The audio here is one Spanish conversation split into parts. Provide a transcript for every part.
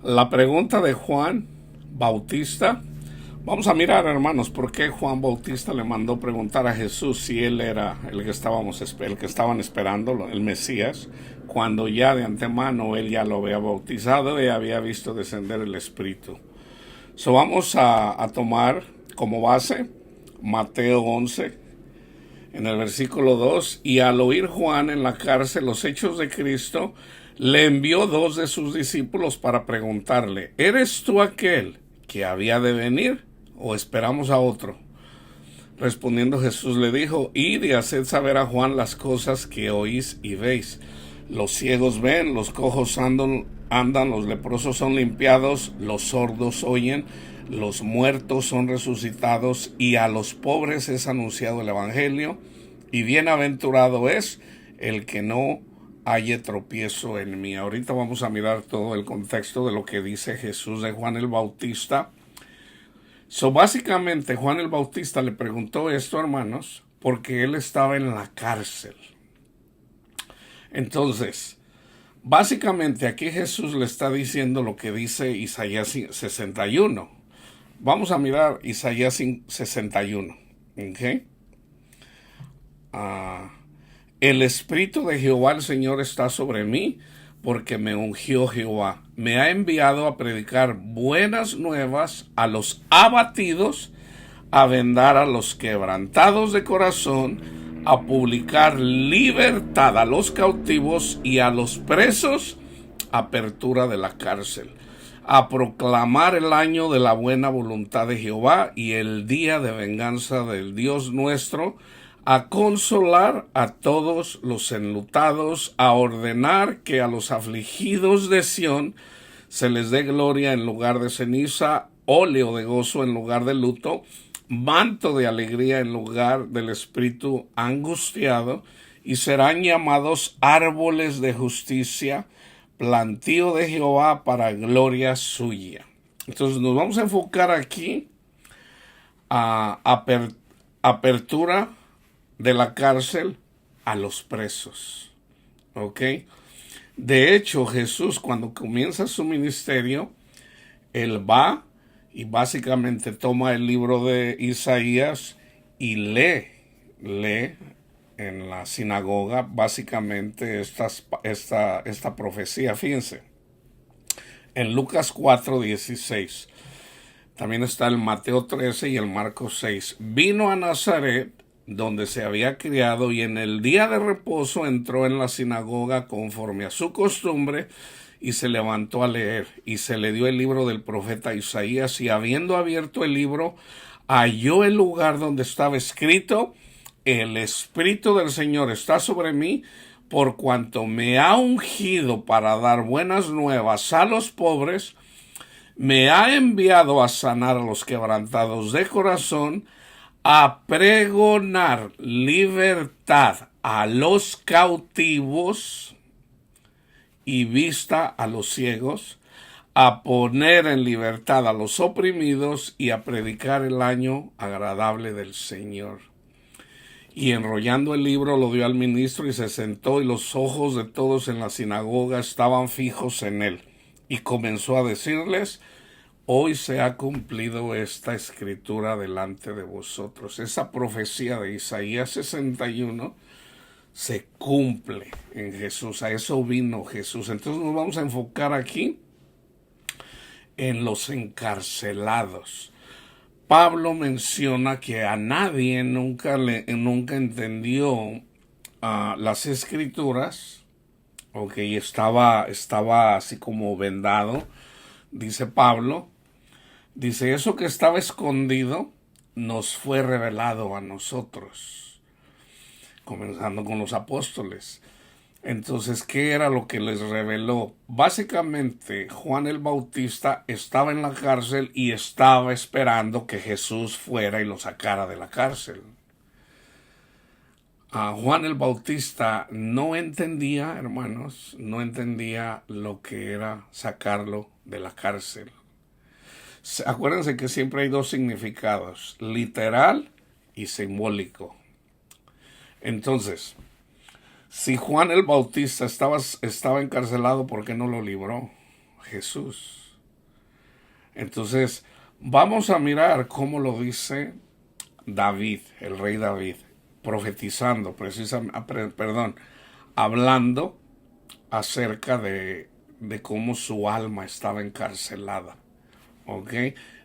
La pregunta de Juan Bautista. Vamos a mirar, hermanos, por qué Juan Bautista le mandó preguntar a Jesús si él era el que estaban esperando, el Mesías, cuando ya de antemano él ya lo había bautizado y había visto descender el Espíritu. Vamos a tomar como base Mateo 11, en el versículo 2, y al oír Juan en la cárcel los hechos de Cristo, le envió dos de sus discípulos para preguntarle: ¿eres tú aquel que había de venir o esperamos a otro? Respondiendo Jesús le dijo: id y haced saber a Juan las cosas que oís y veis. Los ciegos ven, los cojos andan, los leprosos son limpiados, los sordos oyen, los muertos son resucitados, y a los pobres es anunciado el Evangelio, y bienaventurado es el que no halle tropiezo en mí. Ahorita vamos a mirar todo el contexto de lo que dice Jesús de Juan el Bautista. Básicamente Juan el Bautista le preguntó esto, hermanos, porque él estaba en la cárcel. Entonces, básicamente aquí Jesús le está diciendo lo que dice Isaías 61. Vamos a mirar Isaías 61. ¿Okay? El Espíritu de Jehová el Señor está sobre mí, porque me ungió Jehová. Me ha enviado a predicar buenas nuevas a los abatidos, a vendar a los quebrantados de corazón, a publicar libertad a los cautivos y a los presos, apertura de la cárcel, a proclamar el año de la buena voluntad de Jehová y el día de venganza del Dios nuestro, a consolar a todos los enlutados, a ordenar que a los afligidos de Sión se les dé gloria en lugar de ceniza, óleo de gozo en lugar de luto, manto de alegría en lugar del espíritu angustiado, y serán llamados árboles de justicia, plantío de Jehová para gloria suya. Entonces nos vamos a enfocar aquí a apertura de la cárcel a los presos. ¿Ok? De hecho, Jesús, cuando comienza su ministerio, él va y básicamente toma el libro de Isaías y lee en la sinagoga básicamente esta profecía. Fíjense, en Lucas 4:16, también está el Mateo 13 y el Marcos 6. Vino a Nazaret, donde se había criado, y en el día de reposo entró en la sinagoga conforme a su costumbre, y se levantó a leer, y se le dio el libro del profeta Isaías, y habiendo abierto el libro, halló el lugar donde estaba escrito: el Espíritu del Señor está sobre mí, por cuanto me ha ungido para dar buenas nuevas a los pobres, me ha enviado a sanar a los quebrantados de corazón, a pregonar libertad a los cautivos y vista a los ciegos, a poner en libertad a los oprimidos y a predicar el año agradable del Señor. Y enrollando el libro lo dio al ministro y se sentó, y los ojos de todos en la sinagoga estaban fijos en él. Y comenzó a decirles: hoy se ha cumplido esta escritura delante de vosotros. Esa profecía de Isaías 61 se cumple en Jesús. A eso vino Jesús. Entonces nos vamos a enfocar aquí en los encarcelados. Pablo menciona que a nadie nunca entendió las escrituras, y estaba así como vendado. Dice Pablo, dice: eso que estaba escondido nos fue revelado a nosotros, comenzando con los apóstoles. Entonces, ¿qué era lo que les reveló? Básicamente, Juan el Bautista estaba en la cárcel y estaba esperando que Jesús fuera y lo sacara de la cárcel. Juan el Bautista no entendía, hermanos, no entendía lo que era sacarlo de la cárcel. Acuérdense que siempre hay dos significados: literal y simbólico. Entonces, si Juan el Bautista estaba encarcelado, ¿por qué no lo libró Jesús? Entonces, vamos a mirar cómo lo dice David, el rey David, profetizando, perdón, hablando acerca de cómo su alma estaba encarcelada. ¿Ok?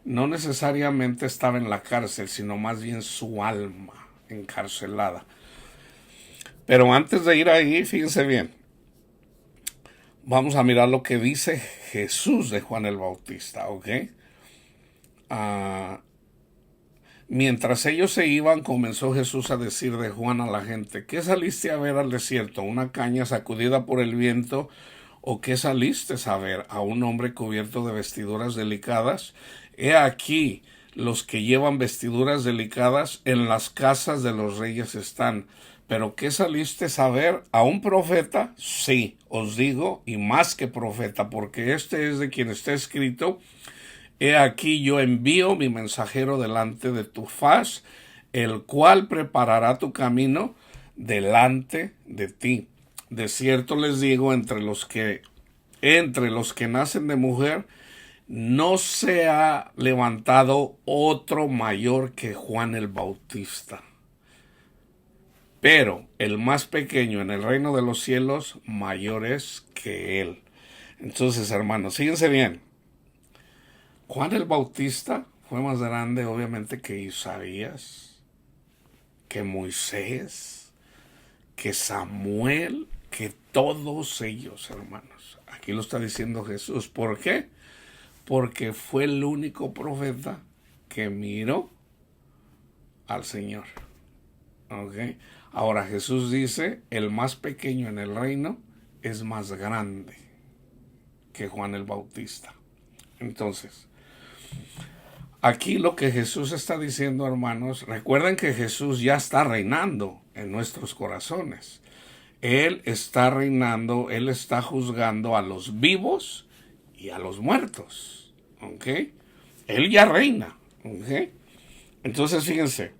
No necesariamente estaba en la cárcel, sino más bien su alma encarcelada. Pero antes de ir ahí, fíjense bien, vamos a mirar lo que dice Jesús de Juan el Bautista, ¿ok? Ah, mientras ellos se iban, comenzó Jesús a decir de Juan a la gente: ¿qué saliste a ver al desierto? ¿Una caña sacudida por el viento? ¿O qué saliste a ver? ¿A un hombre cubierto de vestiduras delicadas? He aquí, los que llevan vestiduras delicadas en las casas de los reyes están. ¿Pero qué saliste a ver? ¿A un profeta? Sí, os digo, y más que profeta, porque este es de quien está escrito: he aquí yo envío mi mensajero delante de tu faz, el cual preparará tu camino delante de ti. De cierto les digo, entre los que nacen de mujer, no se ha levantado otro mayor que Juan el Bautista. Pero el más pequeño en el reino de los cielos, mayor es que él. Entonces, hermanos, fíjense bien. Juan el Bautista fue más grande, obviamente, que Isaías, que Moisés, que Samuel, que todos ellos, hermanos. Aquí lo está diciendo Jesús. ¿Por qué? Porque fue el único profeta que miró al Señor. ¿Ok? Ahora Jesús dice: el más pequeño en el reino es más grande que Juan el Bautista. Entonces, aquí lo que Jesús está diciendo, hermanos, recuerden que Jesús ya está reinando en nuestros corazones. Él está reinando, Él está juzgando a los vivos y a los muertos. ¿Ok? Él ya reina. ¿Ok? Entonces, fíjense.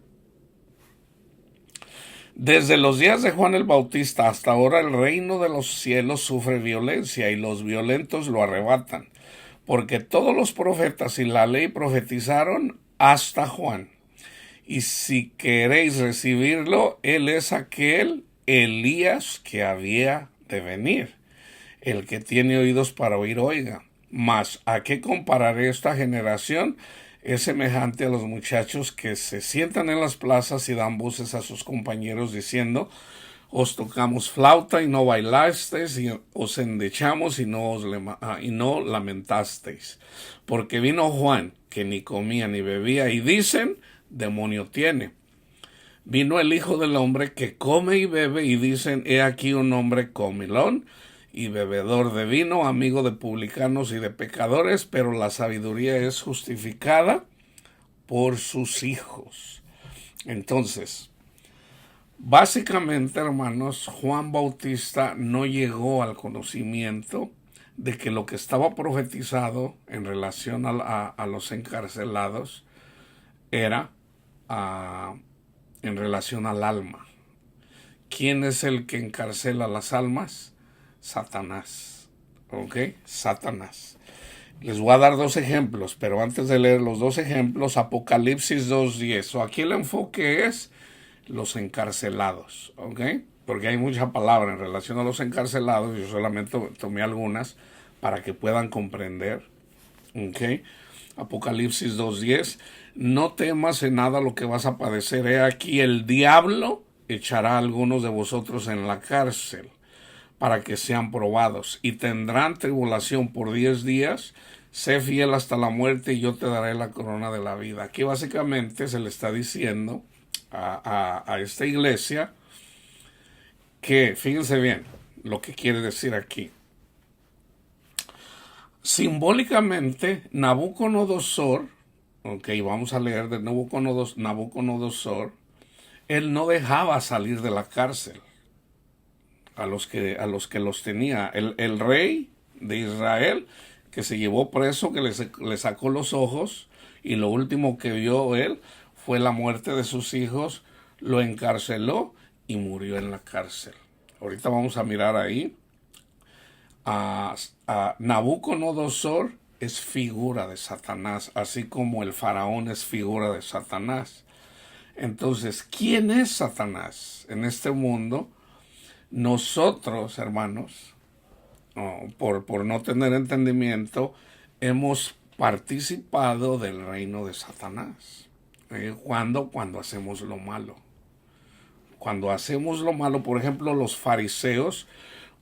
Desde los días de Juan el Bautista hasta ahora, el reino de los cielos sufre violencia y los violentos lo arrebatan. Porque todos los profetas y la ley profetizaron hasta Juan. Y si queréis recibirlo, él es aquel Elías que había de venir. El que tiene oídos para oír, oiga. Mas, ¿a qué compararé esta generación? Es semejante a los muchachos que se sientan en las plazas y dan voces a sus compañeros diciendo: os tocamos flauta y no bailasteis, y os endechamos y no lamentasteis. Porque vino Juan, que ni comía ni bebía, y dicen: demonio tiene. Vino el Hijo del Hombre, que come y bebe, y dicen: he aquí un hombre comilón y bebedor de vino, amigo de publicanos y de pecadores, pero la sabiduría es justificada por sus hijos. Entonces, básicamente, hermanos, Juan Bautista no llegó al conocimiento de que lo que estaba profetizado en relación a los encarcelados era en relación al alma. ¿Quién es el que encarcela las almas? Satanás. ¿Ok? Satanás. Les voy a dar dos ejemplos, pero antes de leer los dos ejemplos, Apocalipsis 2:10. Aquí el enfoque es los encarcelados, ¿ok? Porque hay mucha palabra en relación a los encarcelados. Yo solamente tomé algunas para que puedan comprender, ¿ok? Apocalipsis 2:10. No temas en nada lo que vas a padecer. He aquí el diablo echará a algunos de vosotros en la cárcel para que sean probados, y tendrán tribulación por 10 días. Sé fiel hasta la muerte y yo te daré la corona de la vida. Aquí básicamente se le está diciendo a esta iglesia que, fíjense bien lo que quiere decir aquí. Simbólicamente, Nabucodonosor, ok, vamos a leer de Nabucodonosor, él no dejaba salir de la cárcel a los que los tenía. El rey de Israel, que se llevó preso, que le sacó los ojos, y lo último que vio él fue la muerte de sus hijos, lo encarceló y murió en la cárcel. Ahorita vamos a mirar ahí a Nabucodonosor, es figura de Satanás, así como el faraón es figura de Satanás. Entonces, ¿quién es Satanás en este mundo? Nosotros, hermanos, por no tener entendimiento, hemos participado del reino de Satanás. Cuando hacemos lo malo. Cuando hacemos lo malo, por ejemplo, los fariseos,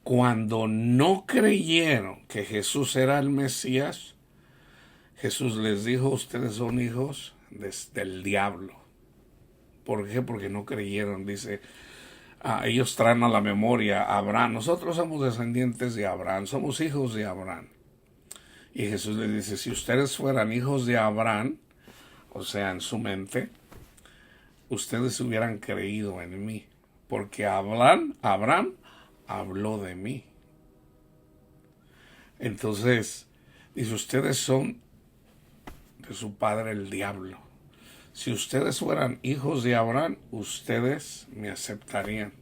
cuando no creyeron que Jesús era el Mesías, Jesús les dijo, ustedes son hijos del diablo. ¿Por qué? Porque no creyeron. Dice, ellos traen a la memoria a Abraham. Nosotros somos descendientes de Abraham, somos hijos de Abraham. Y Jesús les dice, si ustedes fueran hijos de Abraham, o sea, en su mente, ustedes hubieran creído en mí, porque Abraham habló de mí. Entonces, dice, ustedes son de su padre el diablo. Si ustedes fueran hijos de Abraham, ustedes me aceptarían.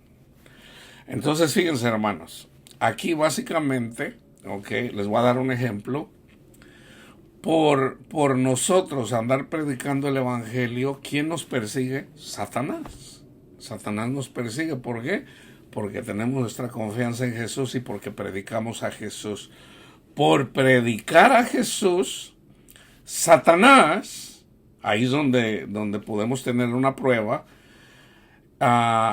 Entonces, fíjense, hermanos, aquí básicamente, les voy a dar un ejemplo. Por nosotros andar predicando el evangelio, ¿quién nos persigue? Satanás. Satanás nos persigue. ¿Por qué? Porque tenemos nuestra confianza en Jesús y porque predicamos a Jesús. Por predicar a Jesús, Satanás, ahí es donde podemos tener una prueba.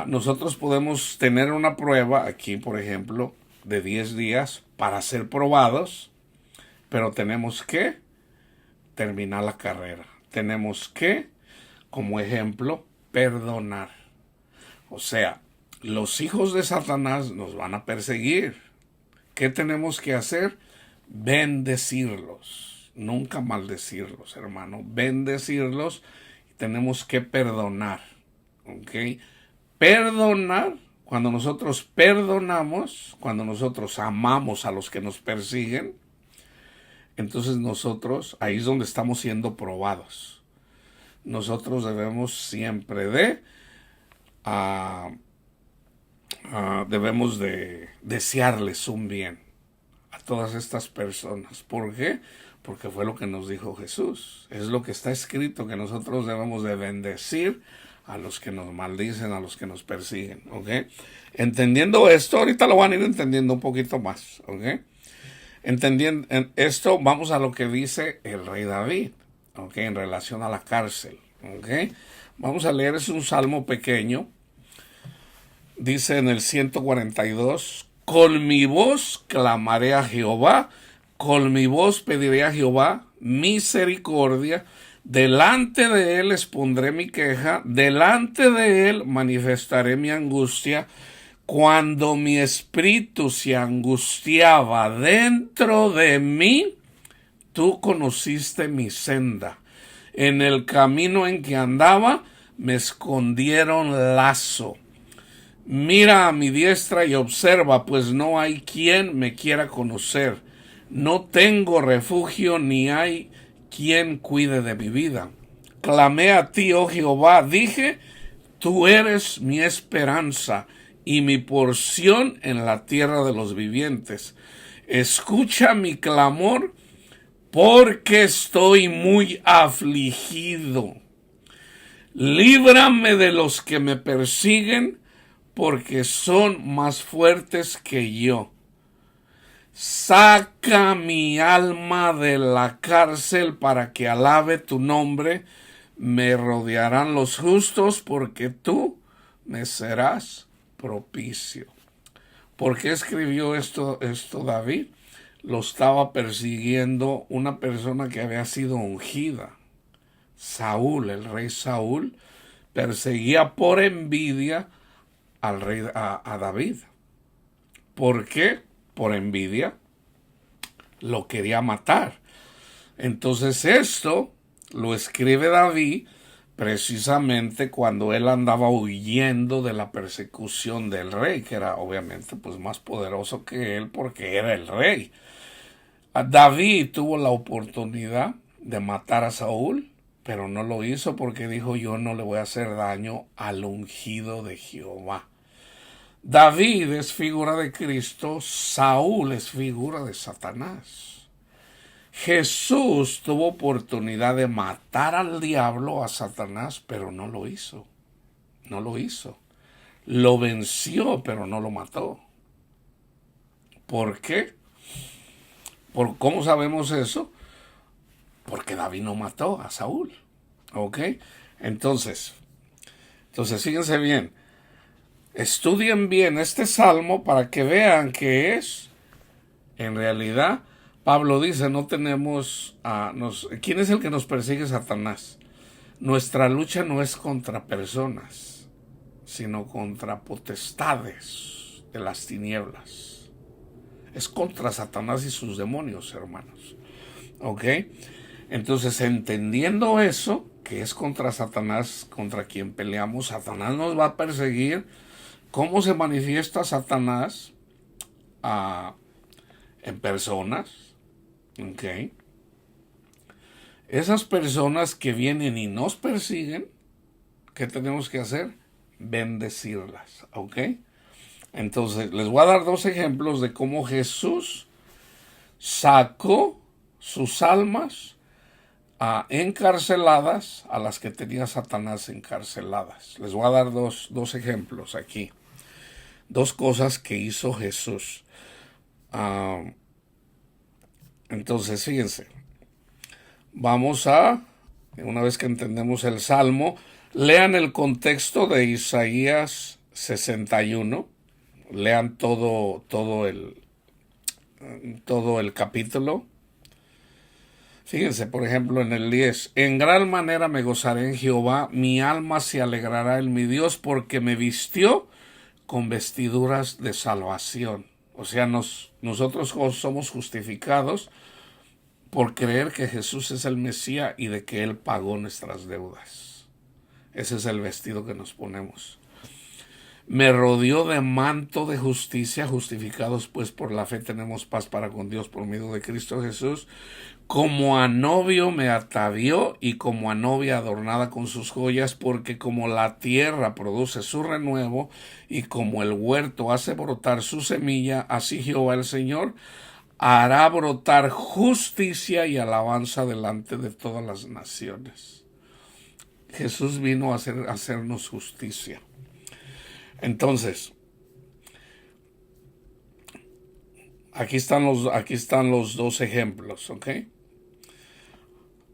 Nosotros podemos tener una prueba aquí, por ejemplo, de 10 días para ser probados, pero tenemos que terminar la carrera. Tenemos que, como ejemplo, perdonar. O sea, los hijos de Satanás nos van a perseguir. ¿Qué tenemos que hacer? Bendecirlos. Nunca maldecirlos, hermano. Bendecirlos. Tenemos que perdonar. ¿Ok? Perdonar. Cuando nosotros perdonamos, cuando nosotros amamos a los que nos persiguen, entonces nosotros, ahí es donde estamos siendo probados. Nosotros debemos siempre debemos de desearles un bien a todas estas personas. ¿Por qué? Porque fue lo que nos dijo Jesús. Es lo que está escrito, que nosotros debemos de bendecir a los que nos maldicen, a los que nos persiguen. ¿Ok? Entendiendo esto, ahorita lo van a ir entendiendo un poquito más. ¿Ok? Entendiendo esto, vamos a lo que dice el rey David, en relación a la cárcel. Vamos a leer, es un salmo pequeño. Dice en el 142, con mi voz clamaré a Jehová, con mi voz pediré a Jehová misericordia, delante de él expondré mi queja, delante de él manifestaré mi angustia. Cuando mi espíritu se angustiaba dentro de mí, tú conociste mi senda. En el camino en que andaba, me escondieron lazo. Mira a mi diestra y observa, pues no hay quien me quiera conocer. No tengo refugio, ni hay quien cuide de mi vida. Clamé a ti, oh Jehová, dije, tú eres mi esperanza y mi porción en la tierra de los vivientes. Escucha mi clamor, porque estoy muy afligido. Líbrame de los que me persiguen, porque son más fuertes que yo. Saca mi alma de la cárcel para que alabe tu nombre. Me rodearán los justos, porque tú me serás propicio. ¿Por qué escribió esto David? Lo estaba persiguiendo una persona que había sido ungida. Saúl, el rey Saúl, perseguía por envidia al rey a David. ¿Por qué? Por envidia. Lo quería matar. Entonces esto lo escribe David precisamente cuando él andaba huyendo de la persecución del rey, que era obviamente pues más poderoso que él porque era el rey. David tuvo la oportunidad de matar a Saúl, pero no lo hizo porque dijo, yo no le voy a hacer daño al ungido de Jehová. David es figura de Cristo, Saúl es figura de Satanás. Jesús tuvo oportunidad de matar al diablo, a Satanás, pero no lo hizo. No lo hizo. Lo venció, pero no lo mató. ¿Por qué? ¿Cómo sabemos eso? Porque David no mató a Saúl. ¿Ok? Entonces, fíjense bien. Estudien bien este salmo para que vean que es, en realidad, Pablo dice, no tenemos, ¿quién es el que nos persigue? Satanás. Nuestra lucha no es contra personas, sino contra potestades de las tinieblas. Es contra Satanás y sus demonios, hermanos. ¿Ok? Entonces, entendiendo eso, que es contra Satanás, contra quien peleamos, Satanás nos va a perseguir. ¿Cómo se manifiesta Satanás? En personas. ¿Ok? Esas personas que vienen y nos persiguen, ¿qué tenemos que hacer? Bendecirlas. ¿Ok? Entonces, les voy a dar 2 ejemplos de cómo Jesús sacó sus almas encarceladas a las que tenía Satanás encarceladas. Les voy a dar dos ejemplos aquí. 2 cosas que hizo Jesús. Entonces, fíjense. Vamos una vez que entendemos el Salmo, lean el contexto de Isaías 61. Lean todo el capítulo. Fíjense, por ejemplo, en el 10. En gran manera me gozaré en Jehová, mi alma se alegrará en mi Dios, porque me vistió con vestiduras de salvación. O sea, nosotros somos justificados por creer que Jesús es el Mesías y de que Él pagó nuestras deudas. Ese es el vestido que nos ponemos. Me rodeó de manto de justicia, justificados pues por la fe tenemos paz para con Dios por medio de Cristo Jesús. Como a novio me atavió y como a novia adornada con sus joyas, porque como la tierra produce su renuevo y como el huerto hace brotar su semilla, así Jehová el Señor hará brotar justicia y alabanza delante de todas las naciones. Jesús vino a hacernos justicia. Entonces, aquí están los 2 ejemplos, ¿ok?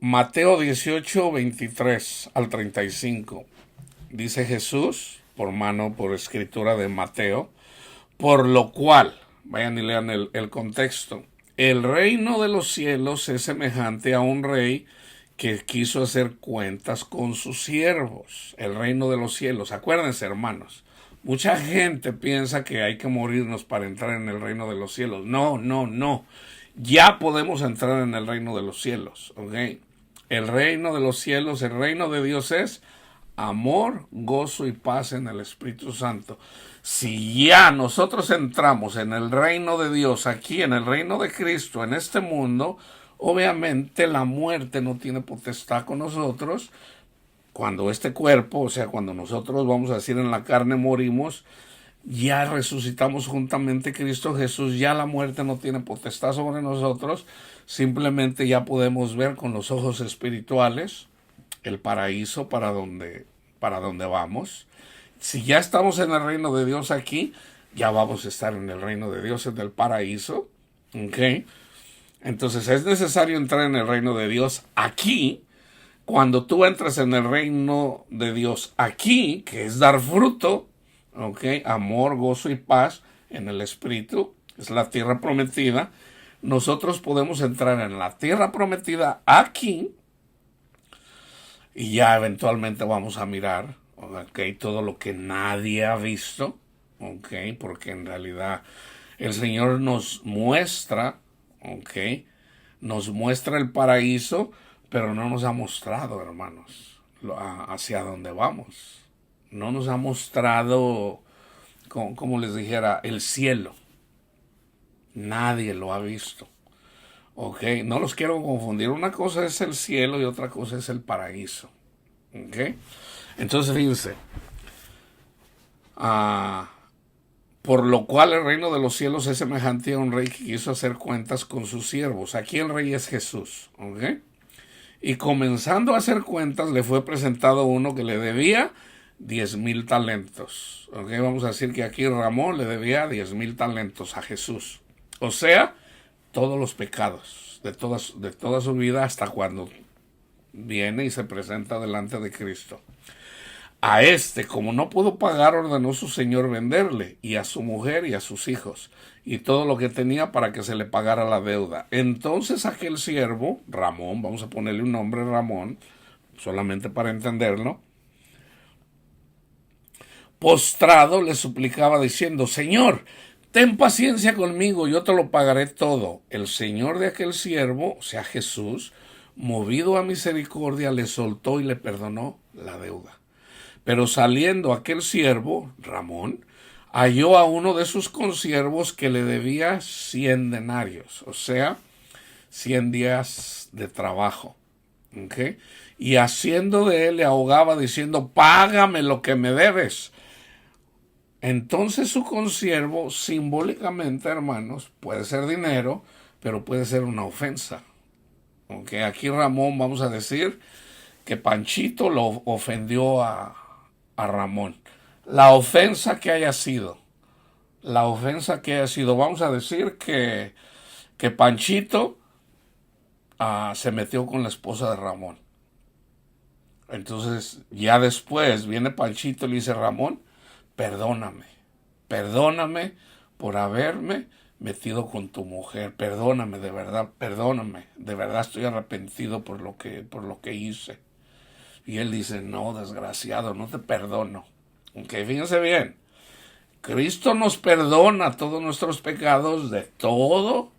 Mateo 18, 23 al 35. Dice Jesús, por escritura de Mateo, por lo cual, vayan y lean el contexto, el reino de los cielos es semejante a un rey que quiso hacer cuentas con sus siervos. El reino de los cielos. Acuérdense, hermanos, mucha gente piensa que hay que morirnos para entrar en el reino de los cielos. No. Ya podemos entrar en el reino de los cielos, ¿ok? El reino de los cielos, el reino de Dios es amor, gozo y paz en el Espíritu Santo. Si ya nosotros entramos en el reino de Dios, aquí en el reino de Cristo, en este mundo, obviamente la muerte no tiene potestad con nosotros. Cuando este cuerpo, o sea, cuando nosotros, vamos a decir, en la carne morimos, ya resucitamos juntamente Cristo Jesús, ya la muerte no tiene potestad sobre nosotros, simplemente ya podemos ver con los ojos espirituales el paraíso para donde vamos. Si ya estamos en el reino de Dios aquí, ya vamos a estar en el reino de Dios, en el paraíso, ¿ok? Entonces es necesario entrar en el reino de Dios aquí. Cuando tú entras en el reino de Dios aquí, que es dar fruto, ¿ok? Amor, gozo y paz en el Espíritu, es la tierra prometida. Nosotros podemos entrar en la tierra prometida aquí y ya eventualmente vamos a mirar, ¿ok? Todo lo que nadie ha visto, ¿ok? Porque en realidad el Señor nos muestra, ¿ok? Nos muestra el paraíso, pero no nos ha mostrado, hermanos, hacia dónde vamos. No nos ha mostrado, como les dijera, el cielo. Nadie lo ha visto. ¿Ok? No los quiero confundir. Una cosa es el cielo y otra cosa es el paraíso. ¿Ok? Entonces, fíjense. Por lo cual el reino de los cielos es semejante a un rey que quiso hacer cuentas con sus siervos. Aquí el rey es Jesús, ¿ok? Y comenzando a hacer cuentas, le fue presentado uno que le debía 10,000 talentos. ¿Ok? Vamos a decir que aquí Ramón le debía 10,000 talentos a Jesús. O sea, todos los pecados de toda su vida hasta cuando viene y se presenta delante de Cristo. A este, como no pudo pagar, ordenó su señor venderle, y a su mujer y a sus hijos, y todo lo que tenía para que se le pagara la deuda. Entonces aquel siervo, Ramón, vamos a ponerle un nombre Ramón, solamente para entenderlo, postrado le suplicaba diciendo: Señor, ten paciencia conmigo, yo te lo pagaré todo. El señor de aquel siervo, o sea Jesús, movido a misericordia, le soltó y le perdonó la deuda. Pero saliendo aquel siervo, Ramón, halló a uno de sus consiervos que le debía 100 denarios, o sea, 100 días de trabajo. ¿Okay? Y haciendo de él le ahogaba diciendo: págame lo que me debes. Entonces su consiervo, simbólicamente, hermanos, puede ser dinero, pero puede ser una ofensa. ¿Okay? Aquí Ramón, vamos a decir que Panchito lo ofendió a Ramón. La ofensa que haya sido, vamos a decir que Panchito se metió con la esposa de Ramón. Entonces, ya después viene Panchito y le dice: Ramón, perdóname por haberme metido con tu mujer, perdóname, de verdad estoy arrepentido por lo que hice. Y él dice: no, desgraciado, no te perdono. Aunque fíjense bien, Cristo nos perdona todos nuestros pecados de todo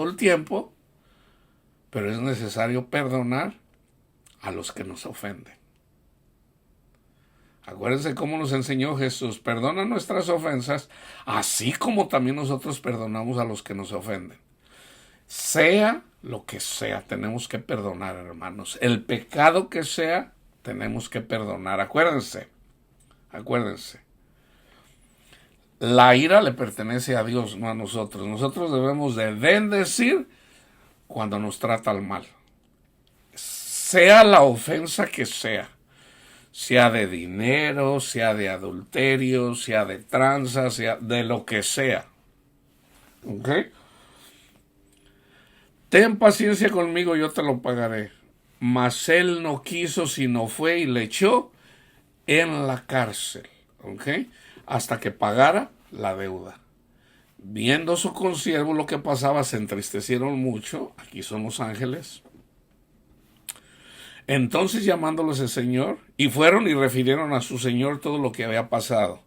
el tiempo, pero es necesario perdonar a los que nos ofenden. Acuérdense cómo nos enseñó Jesús: perdona nuestras ofensas, así como también nosotros perdonamos a los que nos ofenden. Sea lo que sea, tenemos que perdonar, hermanos. El pecado que sea, tenemos que perdonar. Acuérdense. La ira le pertenece a Dios, no a nosotros. Nosotros debemos de bendecir cuando nos trata mal. Sea la ofensa que sea de dinero, sea de adulterio, sea de tranza, sea de lo que sea. ¿Ok? Ten paciencia conmigo, yo te lo pagaré. Mas él no quiso, sino fue y le echó en la cárcel. ¿Ok? Hasta que pagara la deuda. Viendo su consiervo lo que pasaba, se entristecieron mucho. Aquí son los ángeles. Entonces llamándolos el Señor, y fueron y refirieron a su Señor todo lo que había pasado.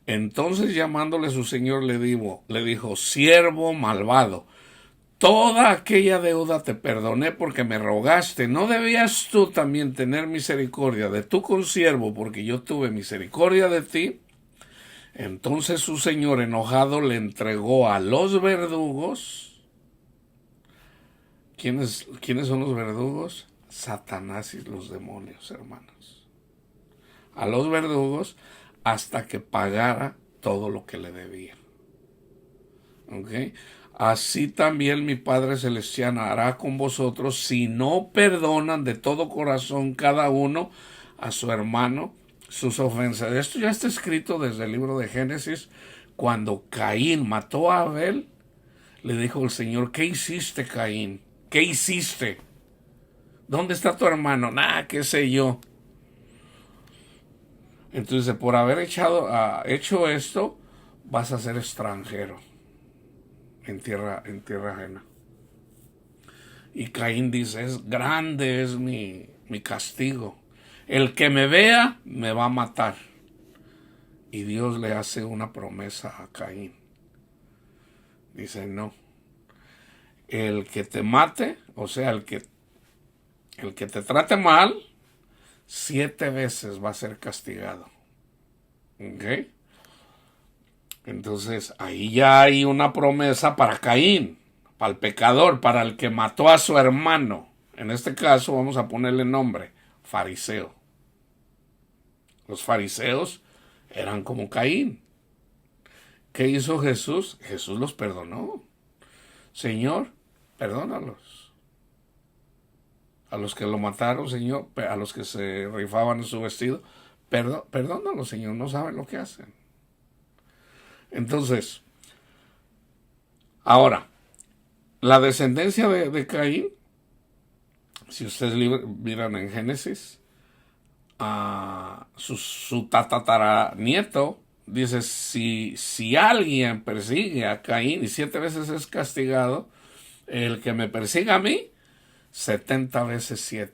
Entonces llamándole su Señor le dijo: siervo malvado, toda aquella deuda te perdoné porque me rogaste. ¿No debías tú también tener misericordia de tu consiervo porque yo tuve misericordia de ti? Entonces su señor, enojado, le entregó a los verdugos. ¿Quiénes son los verdugos? Satanás y los demonios, hermanos. A los verdugos hasta que pagara todo lo que le debía. ¿Ok? Así también mi Padre Celestial hará con vosotros si no perdonan de todo corazón cada uno a su hermano sus ofensas. Esto ya está escrito desde el libro de Génesis. Cuando Caín mató a Abel, le dijo el Señor: ¿qué hiciste, Caín? ¿Qué hiciste? ¿Dónde está tu hermano? Nada, qué sé yo. Entonces, por haber hecho esto, vas a ser extranjero en tierra ajena. Y Caín dice: grande es mi castigo. El que me vea me va a matar. Y Dios le hace una promesa a Caín. Dice: no. El que te mate, o sea, el que te trate mal, 7 veces va a ser castigado. ¿Ok? Entonces, ahí ya hay una promesa para Caín, para el pecador, para el que mató a su hermano. En este caso vamos a ponerle nombre: fariseo. Los fariseos eran como Caín. ¿Qué hizo Jesús? Jesús los perdonó. Señor, perdónalos. A los que lo mataron, Señor, a los que se rifaban en su vestido, perdónalos, Señor, no saben lo que hacen. Entonces, ahora, la descendencia de Caín, si ustedes miran en Génesis, a su tataranieto dice, si alguien persigue a Caín y 7 veces es castigado, el que me persiga a mí, 70 veces 7.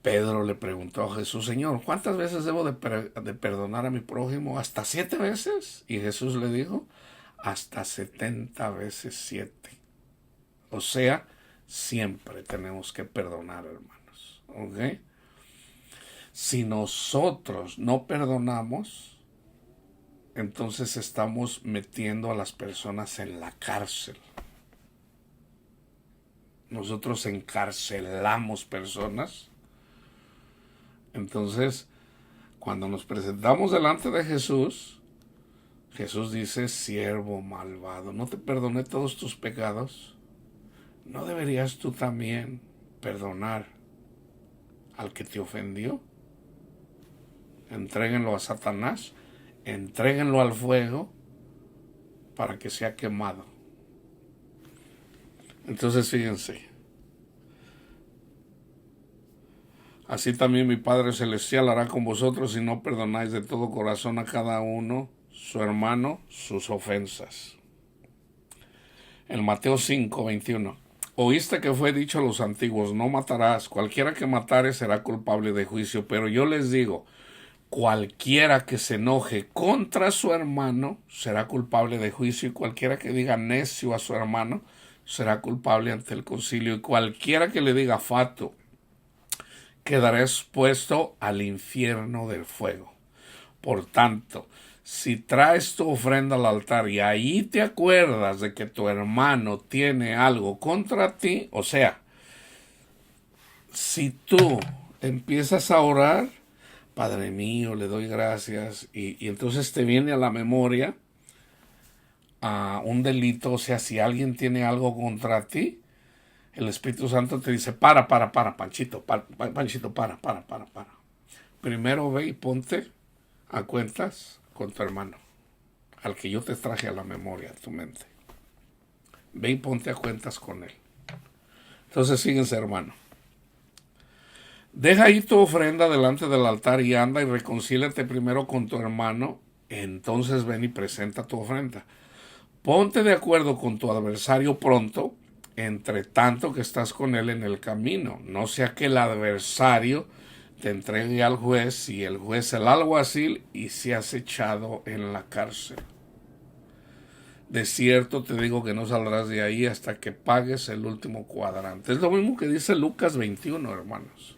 Pedro le preguntó a Jesús, Señor, ¿cuántas veces debo de perdonar a mi prójimo? ¿Hasta 7 veces? Y Jesús le dijo, hasta 70 veces 7. O sea, siempre tenemos que perdonar, hermanos. ¿Ok? Si nosotros no perdonamos, entonces estamos metiendo a las personas en la cárcel. Nosotros encarcelamos personas. Entonces, cuando nos presentamos delante de Jesús, Jesús dice, siervo malvado, ¿no te perdoné todos tus pecados? ¿No deberías tú también perdonar al que te ofendió? Entréguenlo a Satanás, entréguenlo al fuego para que sea quemado. Entonces fíjense, así también mi Padre Celestial hará con vosotros si no perdonáis de todo corazón a cada uno, su hermano, sus ofensas. En Mateo 5:21, oíste que fue dicho a los antiguos, no matarás, cualquiera que matare será culpable de juicio, pero yo les digo, cualquiera que se enoje contra su hermano será culpable de juicio, y cualquiera que diga necio a su hermano será culpable ante el concilio, y cualquiera que le diga fatuo quedará expuesto al infierno del fuego. Por tanto, si traes tu ofrenda al altar y ahí te acuerdas de que tu hermano tiene algo contra ti, o sea, si tú empiezas a orar, Padre mío, le doy gracias, y entonces te viene a la memoria un delito, o sea, si alguien tiene algo contra ti, el Espíritu Santo te dice, para, Panchito, Panchito, para. Primero ve y ponte a cuentas con tu hermano, al que yo te traje a la memoria, a tu mente. Ve y ponte a cuentas con él. Entonces, fíjense, hermano. Deja ahí tu ofrenda delante del altar y anda y reconcíliate primero con tu hermano. Entonces ven y presenta tu ofrenda. Ponte de acuerdo con tu adversario pronto, entre tanto que estás con él en el camino. No sea que el adversario te entregue al juez y el juez el alguacil y seas echado en la cárcel. De cierto te digo que no saldrás de ahí hasta que pagues el último cuadrante. Es lo mismo que dice Lucas 21, hermanos.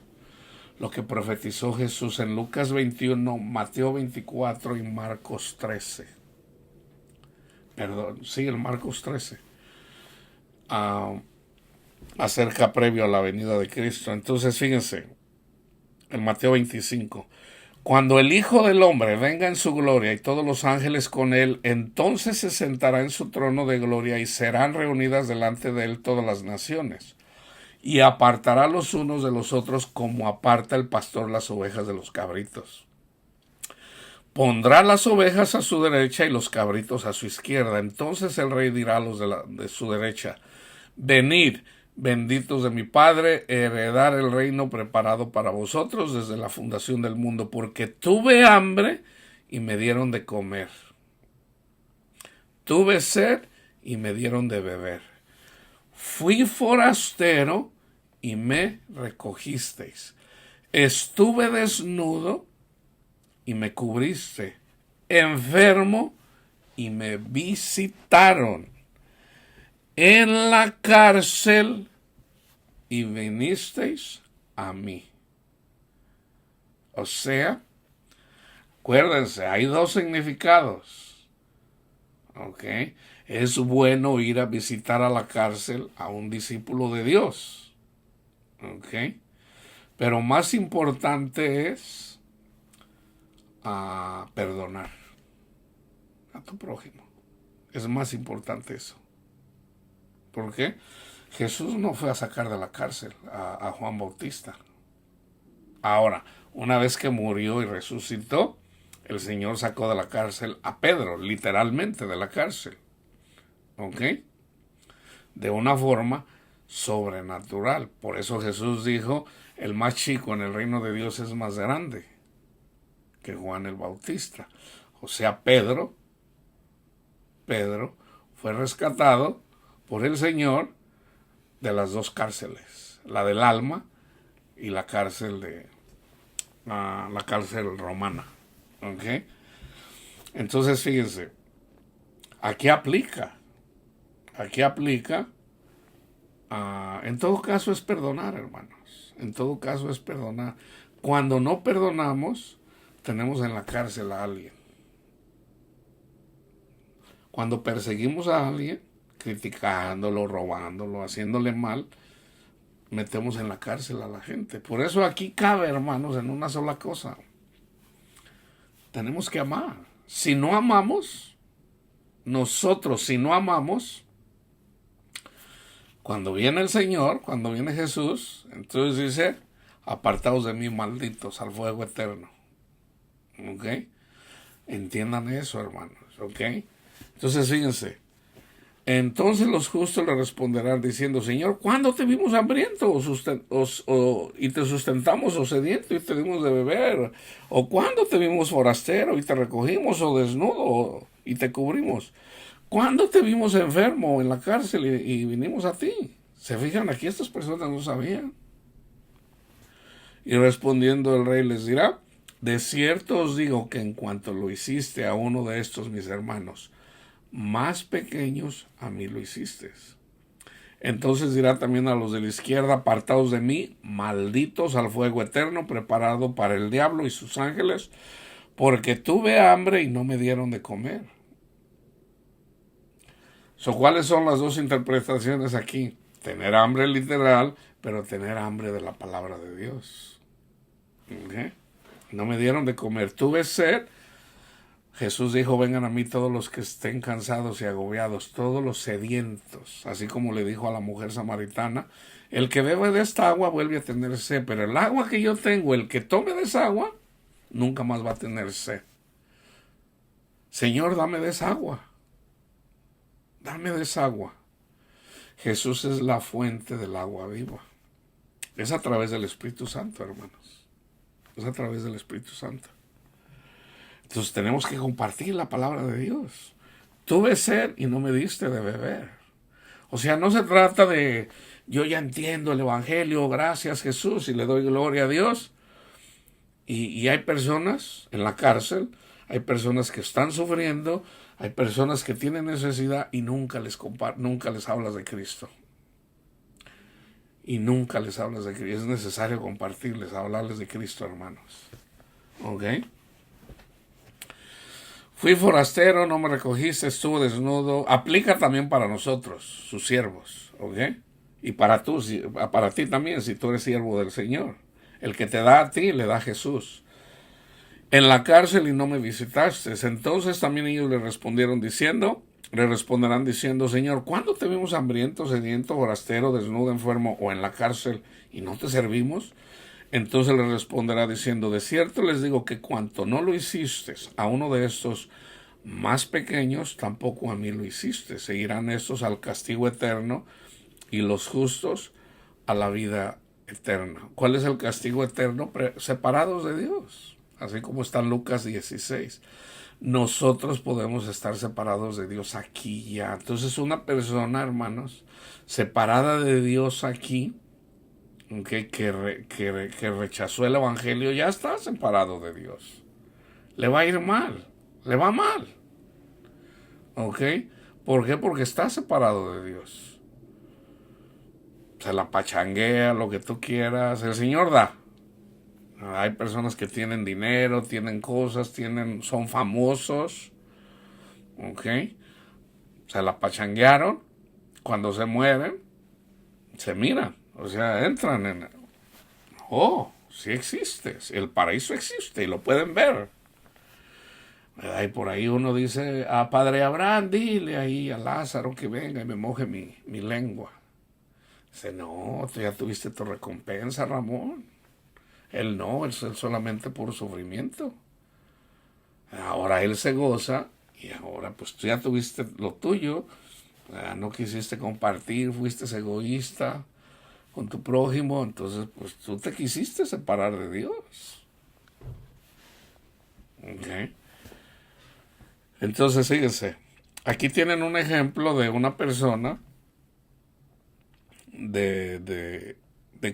Lo que profetizó Jesús en Lucas 21, Mateo 24 y Marcos 13. Perdón, sí, en Marcos 13. Acerca previo a la venida de Cristo. Entonces, fíjense, en Mateo 25. Cuando el Hijo del Hombre venga en su gloria y todos los ángeles con él, entonces se sentará en su trono de gloria y serán reunidas delante de él todas las naciones. Y apartará los unos de los otros como aparta el pastor las ovejas de los cabritos. Pondrá las ovejas a su derecha y los cabritos a su izquierda. Entonces el rey dirá a los de su derecha, venid, benditos de mi Padre, heredar el reino preparado para vosotros desde la fundación del mundo, porque tuve hambre y me dieron de comer. Tuve sed y me dieron de beber. Fui forastero y me recogisteis. Estuve desnudo y me cubriste. Enfermo y me visitaron. En la cárcel y vinisteis a mí. O sea, acuérdense, hay dos significados. ¿Ok? Es bueno ir a visitar a la cárcel a un discípulo de Dios. ¿Ok? Pero más importante es perdonar. a tu prójimo. Es más importante eso. ¿Por qué? Jesús no fue a sacar de la cárcel a Juan Bautista. Ahora, una vez que murió y resucitó, el Señor sacó de la cárcel a Pedro, literalmente de la cárcel. ¿Ok? De una forma sobrenatural. Por eso Jesús dijo, el más chico en el reino de Dios es más grande que Juan el Bautista. O sea, Pedro fue rescatado por el Señor de las dos cárceles, la del alma y la cárcel la cárcel romana. ¿Ok? Entonces, fíjense, aquí aplica, en todo caso es perdonar, hermanos, en todo caso es perdonar. Cuando no perdonamos, tenemos en la cárcel a alguien. Cuando perseguimos a alguien, criticándolo, robándolo, haciéndole mal, metemos en la cárcel a la gente. Por eso aquí cabe, hermanos, en una sola cosa. Tenemos que amar. Si no amamos, si no amamos, cuando viene el Señor, cuando viene Jesús, entonces dice, apartaos de mí, malditos, al fuego eterno. ¿Ok? Entiendan eso, hermanos. ¿Ok? Entonces, fíjense. Entonces los justos le responderán diciendo, Señor, ¿cuándo te vimos hambriento y te sustentamos, o sediento y te dimos de beber? ¿O cuándo te vimos forastero y te recogimos, o desnudo y te cubrimos? ¿Cuándo te vimos enfermo en la cárcel y vinimos a ti? ¿Se fijan? Aquí estas personas no sabían. Y respondiendo el rey les dirá, de cierto os digo que en cuanto lo hiciste a uno de estos mis hermanos más pequeños, a mí lo hiciste. Entonces dirá también a los de la izquierda, apartaos de mí, malditos, al fuego eterno preparado para el diablo y sus ángeles, porque tuve hambre y no me dieron de comer. ¿Cuáles son las dos interpretaciones aquí? Tener hambre literal, pero tener hambre de la palabra de Dios. ¿Okay? No me dieron de comer. Tuve sed. Jesús dijo, vengan a mí todos los que estén cansados y agobiados, todos los sedientos, así como le dijo a la mujer samaritana, el que bebe de esta agua vuelve a tener sed, pero el agua que yo tengo, el que tome de esa agua, nunca más va a tener sed. Señor, dame de esa agua, dame de esa agua. Jesús es la fuente del agua viva. Es a través del Espíritu Santo, hermanos. Es a través del Espíritu Santo. Entonces tenemos que compartir la palabra de Dios. Tuve sed y no me diste de beber. O sea, no se trata de yo ya entiendo el Evangelio, gracias Jesús, y le doy gloria a Dios. Y hay personas en la cárcel, hay personas que están sufriendo, hay personas que tienen necesidad y nunca les hablas de Cristo. Y nunca les hablas de Cristo. Es necesario compartirles, hablarles de Cristo, hermanos. ¿Ok? Fui forastero, no me recogiste, estuve desnudo. Aplica también para nosotros, sus siervos, ¿ok? Y para ti también, si tú eres siervo del Señor. El que te da a ti, le da a Jesús. En la cárcel y no me visitaste. Entonces también ellos le responderán diciendo, Señor, ¿cuándo te vimos hambriento, sediento, forastero, desnudo, enfermo o en la cárcel y no te servimos? Entonces le responderá diciendo, de cierto les digo que cuanto no lo hiciste a uno de estos más pequeños, tampoco a mí lo hiciste. Seguirán estos al castigo eterno y los justos a la vida eterna. ¿Cuál es el castigo eterno? Separados de Dios, así como está en Lucas 16. Nosotros podemos estar separados de Dios aquí ya. Entonces una persona, hermanos, separada de Dios aquí, que rechazó el Evangelio, ya está separado de Dios. Le va a ir mal, le va mal. ¿Ok? ¿Por qué? Porque está separado de Dios. Se la pachanguea, lo que tú quieras. El Señor da. Hay personas que tienen dinero, tienen cosas, son famosos. ¿Ok? Se la pachanguearon. Cuando se mueren, se miran. O sea, entran en... Oh, sí existe. El paraíso existe y lo pueden ver. Y por ahí uno dice, a Padre Abraham, dile ahí a Lázaro que venga y me moje mi lengua. Dice, no, tú ya tuviste tu recompensa, Ramón. Él no, él solamente por sufrimiento. Ahora él se goza y ahora pues tú ya tuviste lo tuyo. No quisiste compartir, fuiste egoísta con tu prójimo, entonces pues tú te quisiste separar de Dios. Okay. Entonces fíjense, aquí tienen un ejemplo de una persona de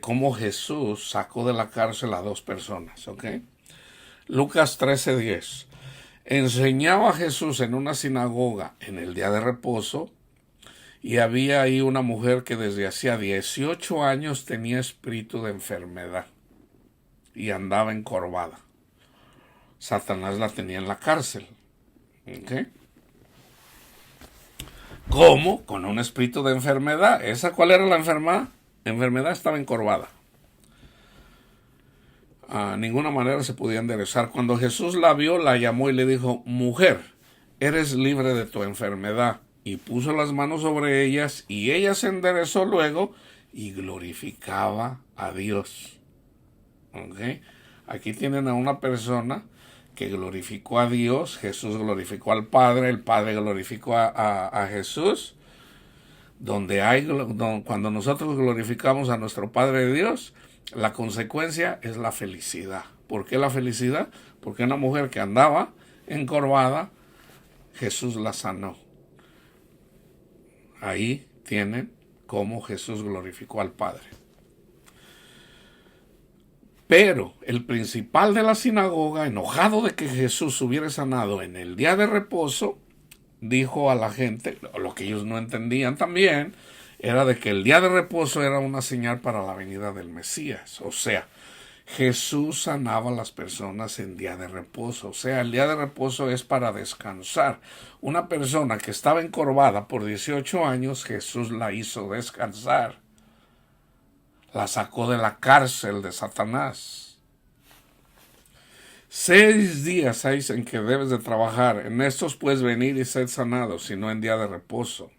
cómo Jesús sacó de la cárcel a dos personas. ¿Ok? Lucas 13:10. Enseñaba Jesús en una sinagoga en el día de reposo, y había ahí una mujer que desde hacía 18 años tenía espíritu de enfermedad y andaba encorvada. Satanás la tenía en la cárcel. ¿Ok? ¿Cómo? Con un espíritu de enfermedad. ¿Esa cuál era la enfermedad? La enfermedad estaba encorvada. A ninguna manera se podía enderezar. Cuando Jesús la vio, la llamó y le dijo, mujer, eres libre de tu enfermedad. Y puso las manos sobre ellas, y ella se enderezó luego y glorificaba a Dios. ¿Okay? Aquí tienen a una persona que glorificó a Dios, Jesús glorificó al Padre, el Padre glorificó a Jesús. Cuando nosotros glorificamos a nuestro Padre Dios, la consecuencia es la felicidad. ¿Por qué la felicidad? Porque una mujer que andaba encorvada, Jesús la sanó. Ahí tienen cómo Jesús glorificó al Padre. Pero el principal de la sinagoga, enojado de que Jesús hubiera sanado en el día de reposo, dijo a la gente, lo que ellos no entendían también, era de que el día de reposo era una señal para la venida del Mesías. O sea, Jesús sanaba a las personas en día de reposo. O sea, el día de reposo es para descansar. Una persona que estaba encorvada por 18 años, Jesús la hizo descansar. La sacó de la cárcel de Satanás. 6 días hay en que debes de trabajar. En estos puedes venir y ser sanado, sino en día de reposo.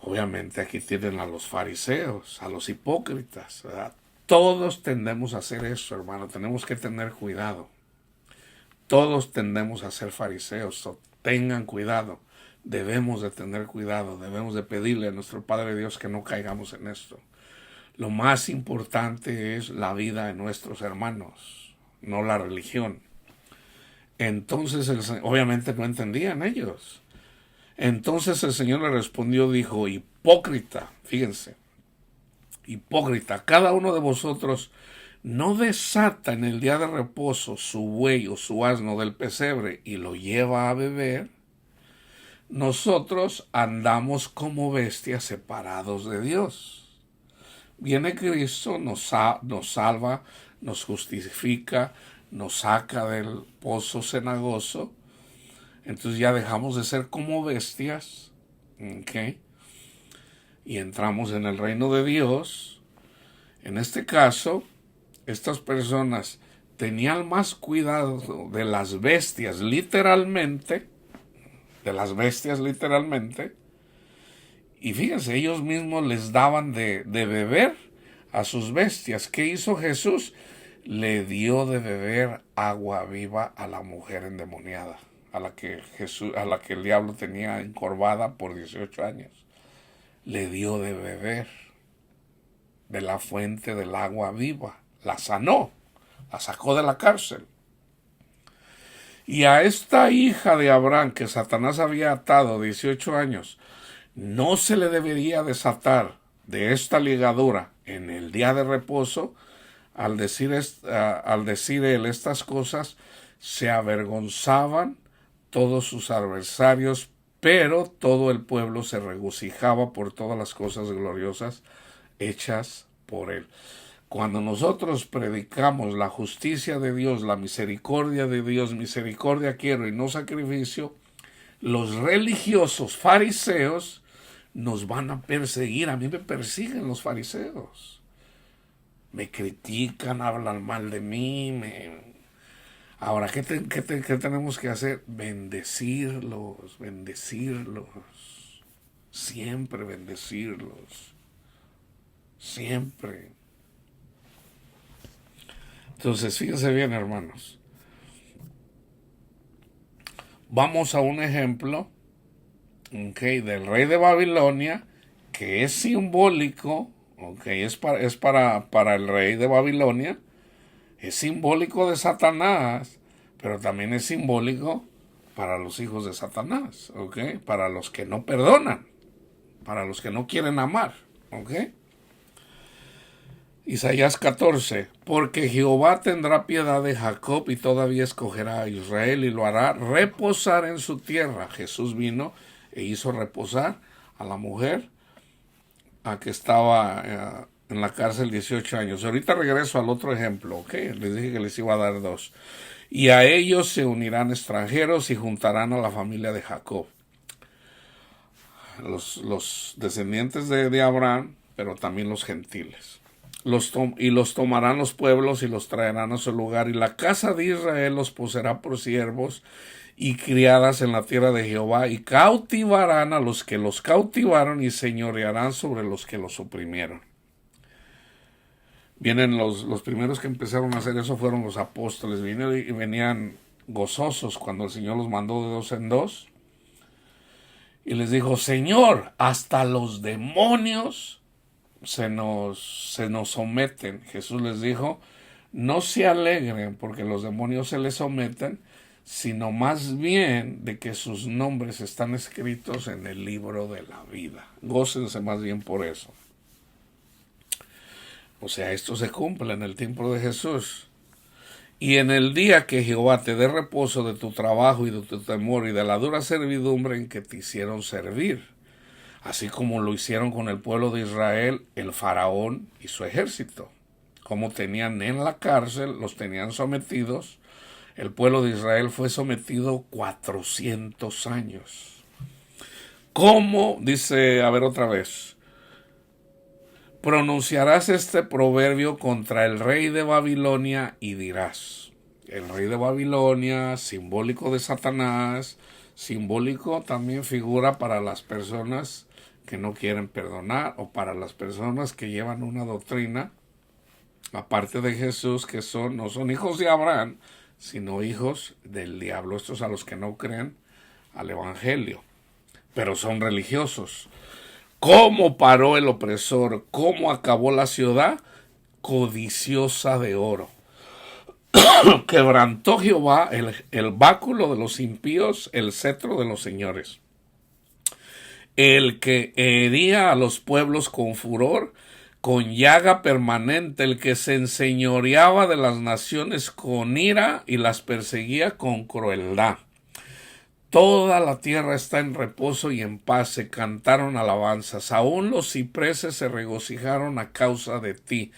Obviamente aquí tienen a los fariseos, a los hipócritas, ¿verdad? Todos tendemos a hacer eso, hermano. Tenemos que tener cuidado. Todos tendemos a ser fariseos. So, tengan cuidado. Debemos de tener cuidado. Debemos de pedirle a nuestro Padre Dios que no caigamos en esto. Lo más importante es la vida de nuestros hermanos, no la religión. Entonces, obviamente no entendían ellos. Entonces el Señor le respondió, dijo, hipócrita, fíjense, hipócrita, cada uno de vosotros no desata en el día de reposo su buey o su asno del pesebre y lo lleva a beber. Nosotros andamos como bestias separados de Dios. Viene Cristo, nos salva, nos justifica, nos saca del pozo cenagoso. Entonces ya dejamos de ser como bestias, ¿ok? Y entramos en el reino de Dios. En este caso, estas personas tenían más cuidado de las bestias literalmente, y fíjense, ellos mismos les daban de beber a sus bestias. ¿Qué hizo Jesús? Le dio de beber agua viva a la mujer endemoniada, a la que el diablo tenía encorvada por 18 años. Le dio de beber de la fuente del agua viva. La sanó, la sacó de la cárcel. Y a esta hija de Abraham que Satanás había atado 18 años, no se le debería desatar de esta ligadura en el día de reposo. Al decir él estas cosas, se avergonzaban todos sus adversarios, pero todo el pueblo se regocijaba por todas las cosas gloriosas hechas por él. Cuando nosotros predicamos la justicia de Dios, la misericordia de Dios, misericordia quiero y no sacrificio, los religiosos fariseos nos van a perseguir. A mí me persiguen los fariseos. Me critican, hablan mal de mí, Ahora, ¿qué tenemos que hacer? Bendecirlos, bendecirlos. Siempre bendecirlos. Siempre. Entonces, fíjense bien, hermanos. Vamos a un ejemplo, del rey de Babilonia, que es simbólico, para el rey de Babilonia, es simbólico de Satanás, pero también es simbólico para los hijos de Satanás, para los que no perdonan, para los que no quieren amar. Isaías 14, porque Jehová tendrá piedad de Jacob y todavía escogerá a Israel y lo hará reposar en su tierra. Jesús vino e hizo reposar a la mujer a que estaba en la cárcel 18 años. Ahorita regreso al otro ejemplo, les dije que les iba a dar dos. Y a ellos se unirán extranjeros y juntarán a la familia de Jacob. Los descendientes de Abraham, pero también los gentiles. Y los tomarán los pueblos y los traerán a su lugar, y la casa de Israel los poseerá por siervos y criadas en la tierra de Jehová, y cautivarán a los que los cautivaron y señorearán sobre los que los oprimieron. Vienen los primeros que empezaron a hacer eso fueron los apóstoles, venían gozosos cuando el Señor los mandó de dos en dos, y les dijo: Señor, hasta los demonios se nos someten. Jesús les dijo: no se alegren porque los demonios se les someten, sino más bien de que sus nombres están escritos en el libro de la vida. Gócense más bien por eso. O sea, esto se cumple en el tiempo de Jesús. Y en el día que Jehová te dé reposo de tu trabajo y de tu temor y de la dura servidumbre en que te hicieron servir, así como lo hicieron con el pueblo de Israel, el faraón y su ejército. Como tenían en la cárcel, los tenían sometidos. El pueblo de Israel fue sometido 400 años. ¿Cómo? Dice, a ver otra vez. Pronunciarás este proverbio contra el rey de Babilonia y dirás: el rey de Babilonia, simbólico de Satanás, simbólico también figura para las personas que no quieren perdonar, o para las personas que llevan una doctrina aparte de Jesús, que no son hijos de Abraham, sino hijos del diablo. Estos a los que no creen al evangelio, pero son religiosos. ¿Cómo paró el opresor? ¿Cómo acabó la ciudad? Codiciosa de oro. Quebrantó Jehová el báculo de los impíos, el cetro de los señores. El que hería a los pueblos con furor, con llaga permanente, el que se enseñoreaba de las naciones con ira y las perseguía con crueldad. Toda la tierra está en reposo y en paz, se cantaron alabanzas. Aún los cipreses se regocijaron a causa de ti,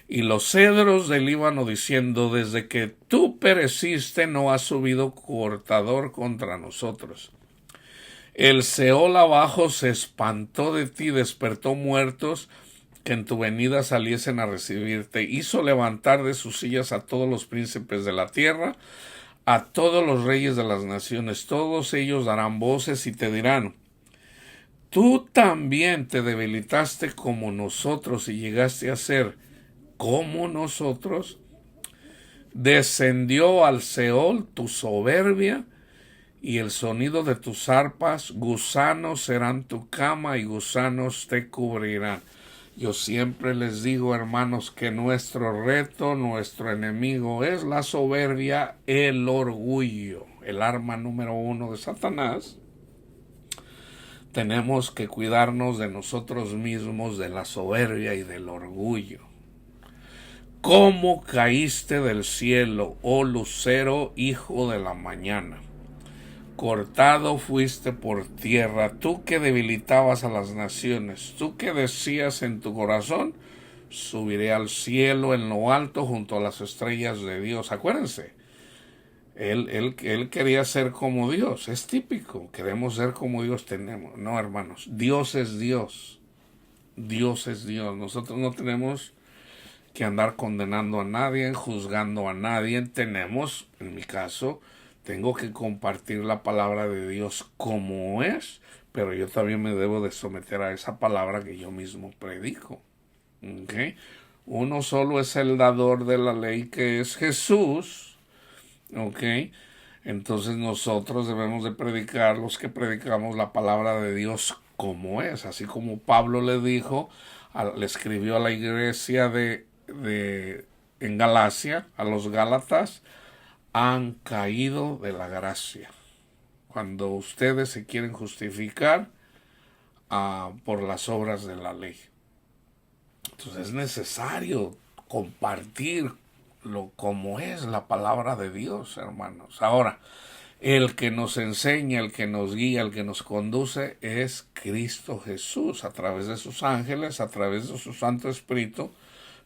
y los cedros del Líbano diciendo: desde que tú pereciste no ha subido cortador contra nosotros. El Seol abajo se espantó de ti, despertó muertos que en tu venida saliesen a recibirte. Hizo levantar de sus sillas a todos los príncipes de la tierra, a todos los reyes de las naciones. Todos ellos darán voces y te dirán: tú también te debilitaste como nosotros y llegaste a ser como nosotros. Descendió al Seol tu soberbia y el sonido de tus arpas. Gusanos serán tu cama y gusanos te cubrirán. Yo siempre les digo, hermanos, que nuestro reto, nuestro enemigo es la soberbia, el orgullo, el arma número 1 de Satanás. Tenemos que cuidarnos de nosotros mismos, de la soberbia y del orgullo. ¿Cómo caíste del cielo, oh lucero, hijo de la mañana? Cortado fuiste por tierra, tú que debilitabas a las naciones, tú que decías en tu corazón: subiré al cielo en lo alto junto a las estrellas de Dios. Acuérdense, él quería ser como Dios. Es típico, queremos ser como Dios. No, hermanos, Dios es Dios. Dios es Dios. Nosotros no tenemos que andar condenando a nadie, juzgando a nadie. Tenemos, en mi caso, tengo que compartir la palabra de Dios como es, pero yo también me debo de someter a esa palabra que yo mismo predico. ¿Okay? Uno solo es el dador de la ley, que es Jesús. ¿Ok? Entonces nosotros debemos de predicar, los que predicamos la palabra de Dios como es, así como Pablo le dijo, le escribió a la iglesia en Galacia, a los Gálatas, han caído de la gracia. Cuando ustedes se quieren justificar por las obras de la ley. Entonces es necesario compartir como es la palabra de Dios, hermanos. Ahora, el que nos enseña, el que nos guía, el que nos conduce es Cristo Jesús, a través de sus ángeles, a través de su Santo Espíritu,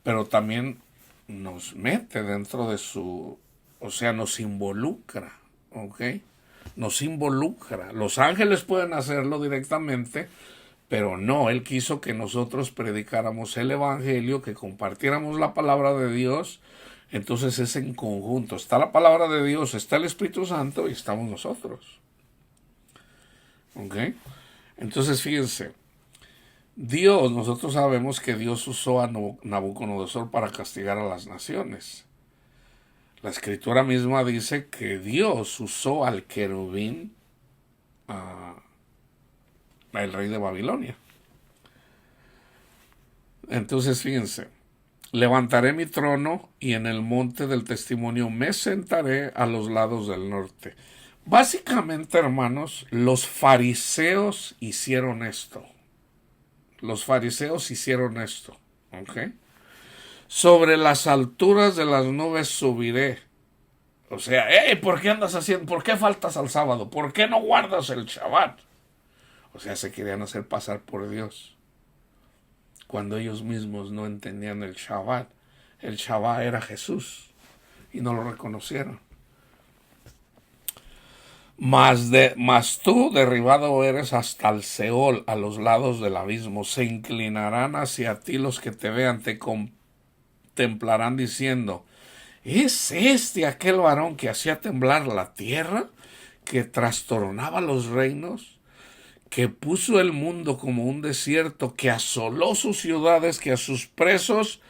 pero también nos mete dentro de nos involucra, ¿ok? Nos involucra. Los ángeles pueden hacerlo directamente, pero no, Él quiso que nosotros predicáramos el Evangelio, que compartiéramos la palabra de Dios. Entonces es en conjunto. Está la palabra de Dios, está el Espíritu Santo y estamos nosotros. ¿Ok? Entonces fíjense, nosotros sabemos que Dios usó a Nabucodonosor para castigar a las naciones. La Escritura misma dice que Dios usó al querubín, el rey de Babilonia. Entonces fíjense, levantaré mi trono y en el monte del testimonio me sentaré a los lados del norte. Básicamente, hermanos, los fariseos hicieron esto. Los fariseos hicieron esto. ¿Ok? Sobre las alturas de las nubes subiré. O sea, ¿por qué andas haciendo? ¿Por qué faltas al sábado? ¿Por qué no guardas el Shabbat? O sea, se querían hacer pasar por Dios, cuando ellos mismos no entendían el Shabbat. El Shabbat era Jesús y no lo reconocieron. Mas tú derribado eres hasta el Seol, a los lados del abismo. Se inclinarán hacia ti los que te vean, te contemplarán diciendo: ¿es este aquel varón que hacía temblar la tierra, que trastornaba los reinos, que puso el mundo como un desierto, que asoló sus ciudades, que a sus presos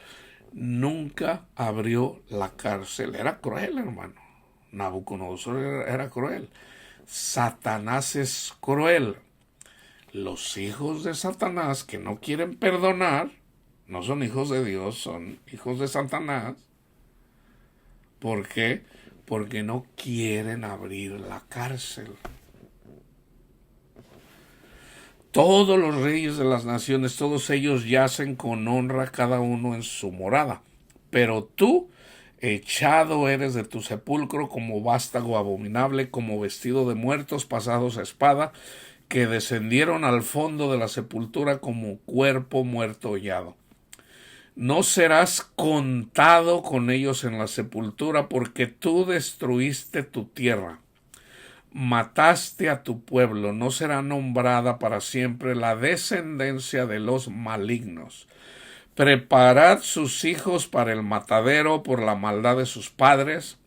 nunca abrió la cárcel? Era cruel, hermano. Nabucodonosor era cruel. Satanás es cruel. Los hijos de Satanás que no quieren perdonar no son hijos de Dios, son hijos de Satanás. ¿Por qué? Porque no quieren abrir la cárcel. Todos los reyes de las naciones, todos ellos yacen con honra cada uno en su morada. Pero tú, echado eres de tu sepulcro como vástago abominable, como vestido de muertos pasados a espada, que descendieron al fondo de la sepultura como cuerpo muerto hollado. No serás contado con ellos en la sepultura, porque tú destruiste tu tierra. Mataste a tu pueblo, no será nombrada para siempre la descendencia de los malignos. Preparad sus hijos para el matadero por la maldad de sus padres.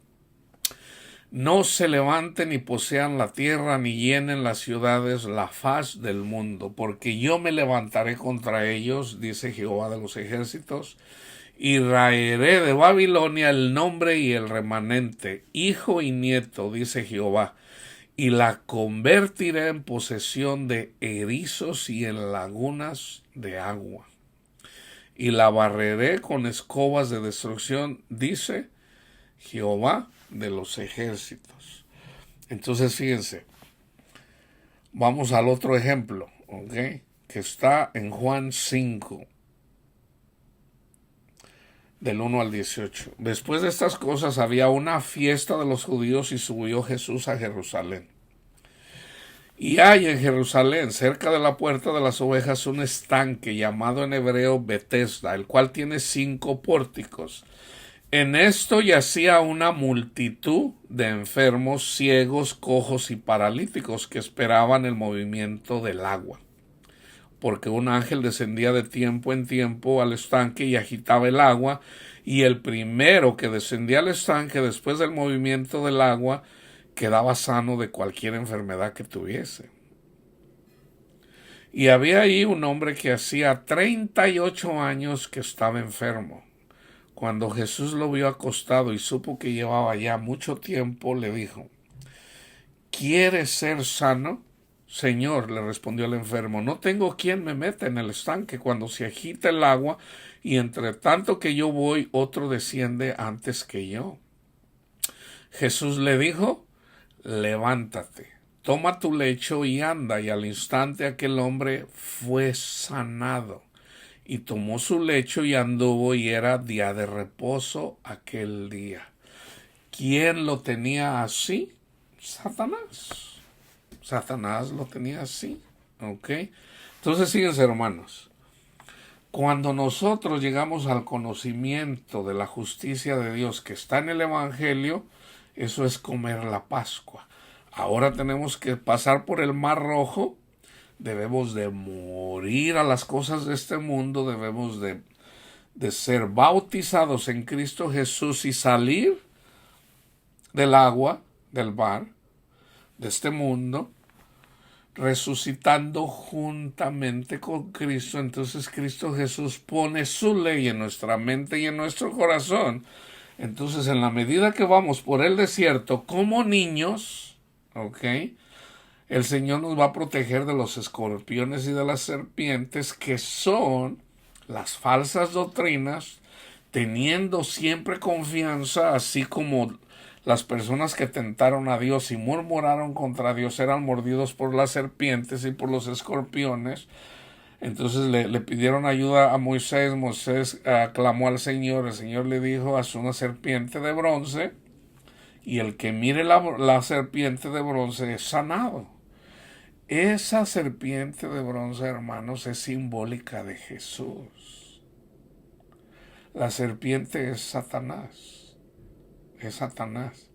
No se levanten y posean la tierra, ni llenen las ciudades la faz del mundo, porque yo me levantaré contra ellos, dice Jehová de los ejércitos, y raeré de Babilonia el nombre y el remanente, hijo y nieto, dice Jehová, y la convertiré en posesión de erizos y en lagunas de agua. Y la barreré con escobas de destrucción, dice Jehová de los ejércitos. Entonces, fíjense, vamos al otro ejemplo, ¿ok? Que está en Juan 5, del 1 al 18. Después de estas cosas había una fiesta de los judíos y subió Jesús a Jerusalén. Y hay en Jerusalén, cerca de la puerta de las ovejas, un estanque llamado en hebreo Betesda, el cual tiene 5 pórticos. En esto yacía una multitud de enfermos, ciegos, cojos y paralíticos que esperaban el movimiento del agua. porque un ángel descendía de tiempo en tiempo al estanque y agitaba el agua, y el primero que descendía al estanque después del movimiento del agua quedaba sano de cualquier enfermedad que tuviese. Y había ahí un hombre que hacía 38 años que estaba enfermo. Cuando Jesús lo vio acostado y supo que llevaba ya mucho tiempo, le dijo: ¿quieres ser sano? Señor, le respondió el enfermo, no tengo quien me meta en el estanque cuando se agita el agua, y entre tanto que yo voy, otro desciende antes que yo. Jesús le dijo: levántate, toma tu lecho y anda. Y al instante aquel hombre fue sanado, y tomó su lecho y anduvo, y era día de reposo aquel día. ¿Quién lo tenía así? Satanás. Satanás lo tenía así. ¿Ok? Entonces, fíjense, hermanos, cuando nosotros llegamos al conocimiento de la justicia de Dios que está en el Evangelio, eso es comer la Pascua. Ahora tenemos que pasar por el Mar Rojo, debemos de morir a las cosas de este mundo, debemos de ser bautizados en Cristo Jesús y salir del agua, del mar, de este mundo, resucitando juntamente con Cristo. Entonces Cristo Jesús pone su ley en nuestra mente y en nuestro corazón. Entonces, en la medida que vamos por el desierto como niños, ¿ok?, el Señor nos va a proteger de los escorpiones y de las serpientes, que son las falsas doctrinas, teniendo siempre confianza, así como las personas que tentaron a Dios y murmuraron contra Dios eran mordidos por las serpientes y por los escorpiones. Entonces le pidieron ayuda a Moisés. Moisés clamó al Señor. El Señor le dijo: haz una serpiente de bronce, y el que mire la serpiente de bronce es sanado. Esa serpiente de bronce, hermanos, es simbólica de Jesús. La serpiente es Satanás. Es Satanás.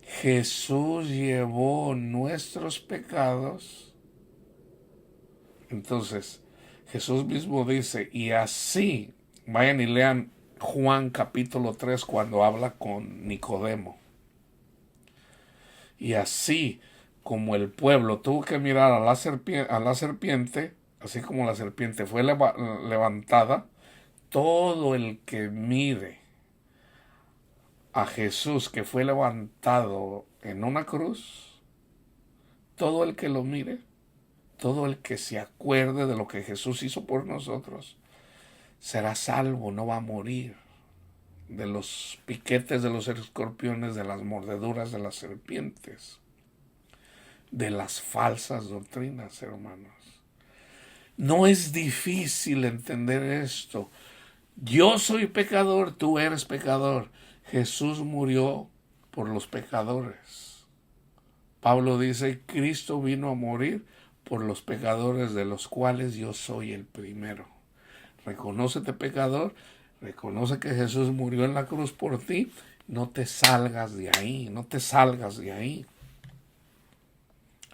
Jesús llevó nuestros pecados. Entonces, Jesús mismo dice, y así, vayan y lean Juan capítulo 3 cuando habla con Nicodemo. Y así como el pueblo tuvo que mirar a la serpiente, así como la serpiente fue levantada, todo el que mire a Jesús que fue levantado en una cruz, todo el que lo mire, todo el que se acuerde de lo que Jesús hizo por nosotros, será salvo, no va a morir de los piquetes de los escorpiones, de las mordeduras de las serpientes, de las falsas doctrinas, hermanos. No es difícil entender esto. Yo soy pecador, tú eres pecador. Jesús murió por los pecadores. Pablo dice: Cristo vino a morir por los pecadores, de los cuales yo soy el primero. Reconócete pecador, reconoce que Jesús murió en la cruz por ti, no te salgas de ahí, no te salgas de ahí.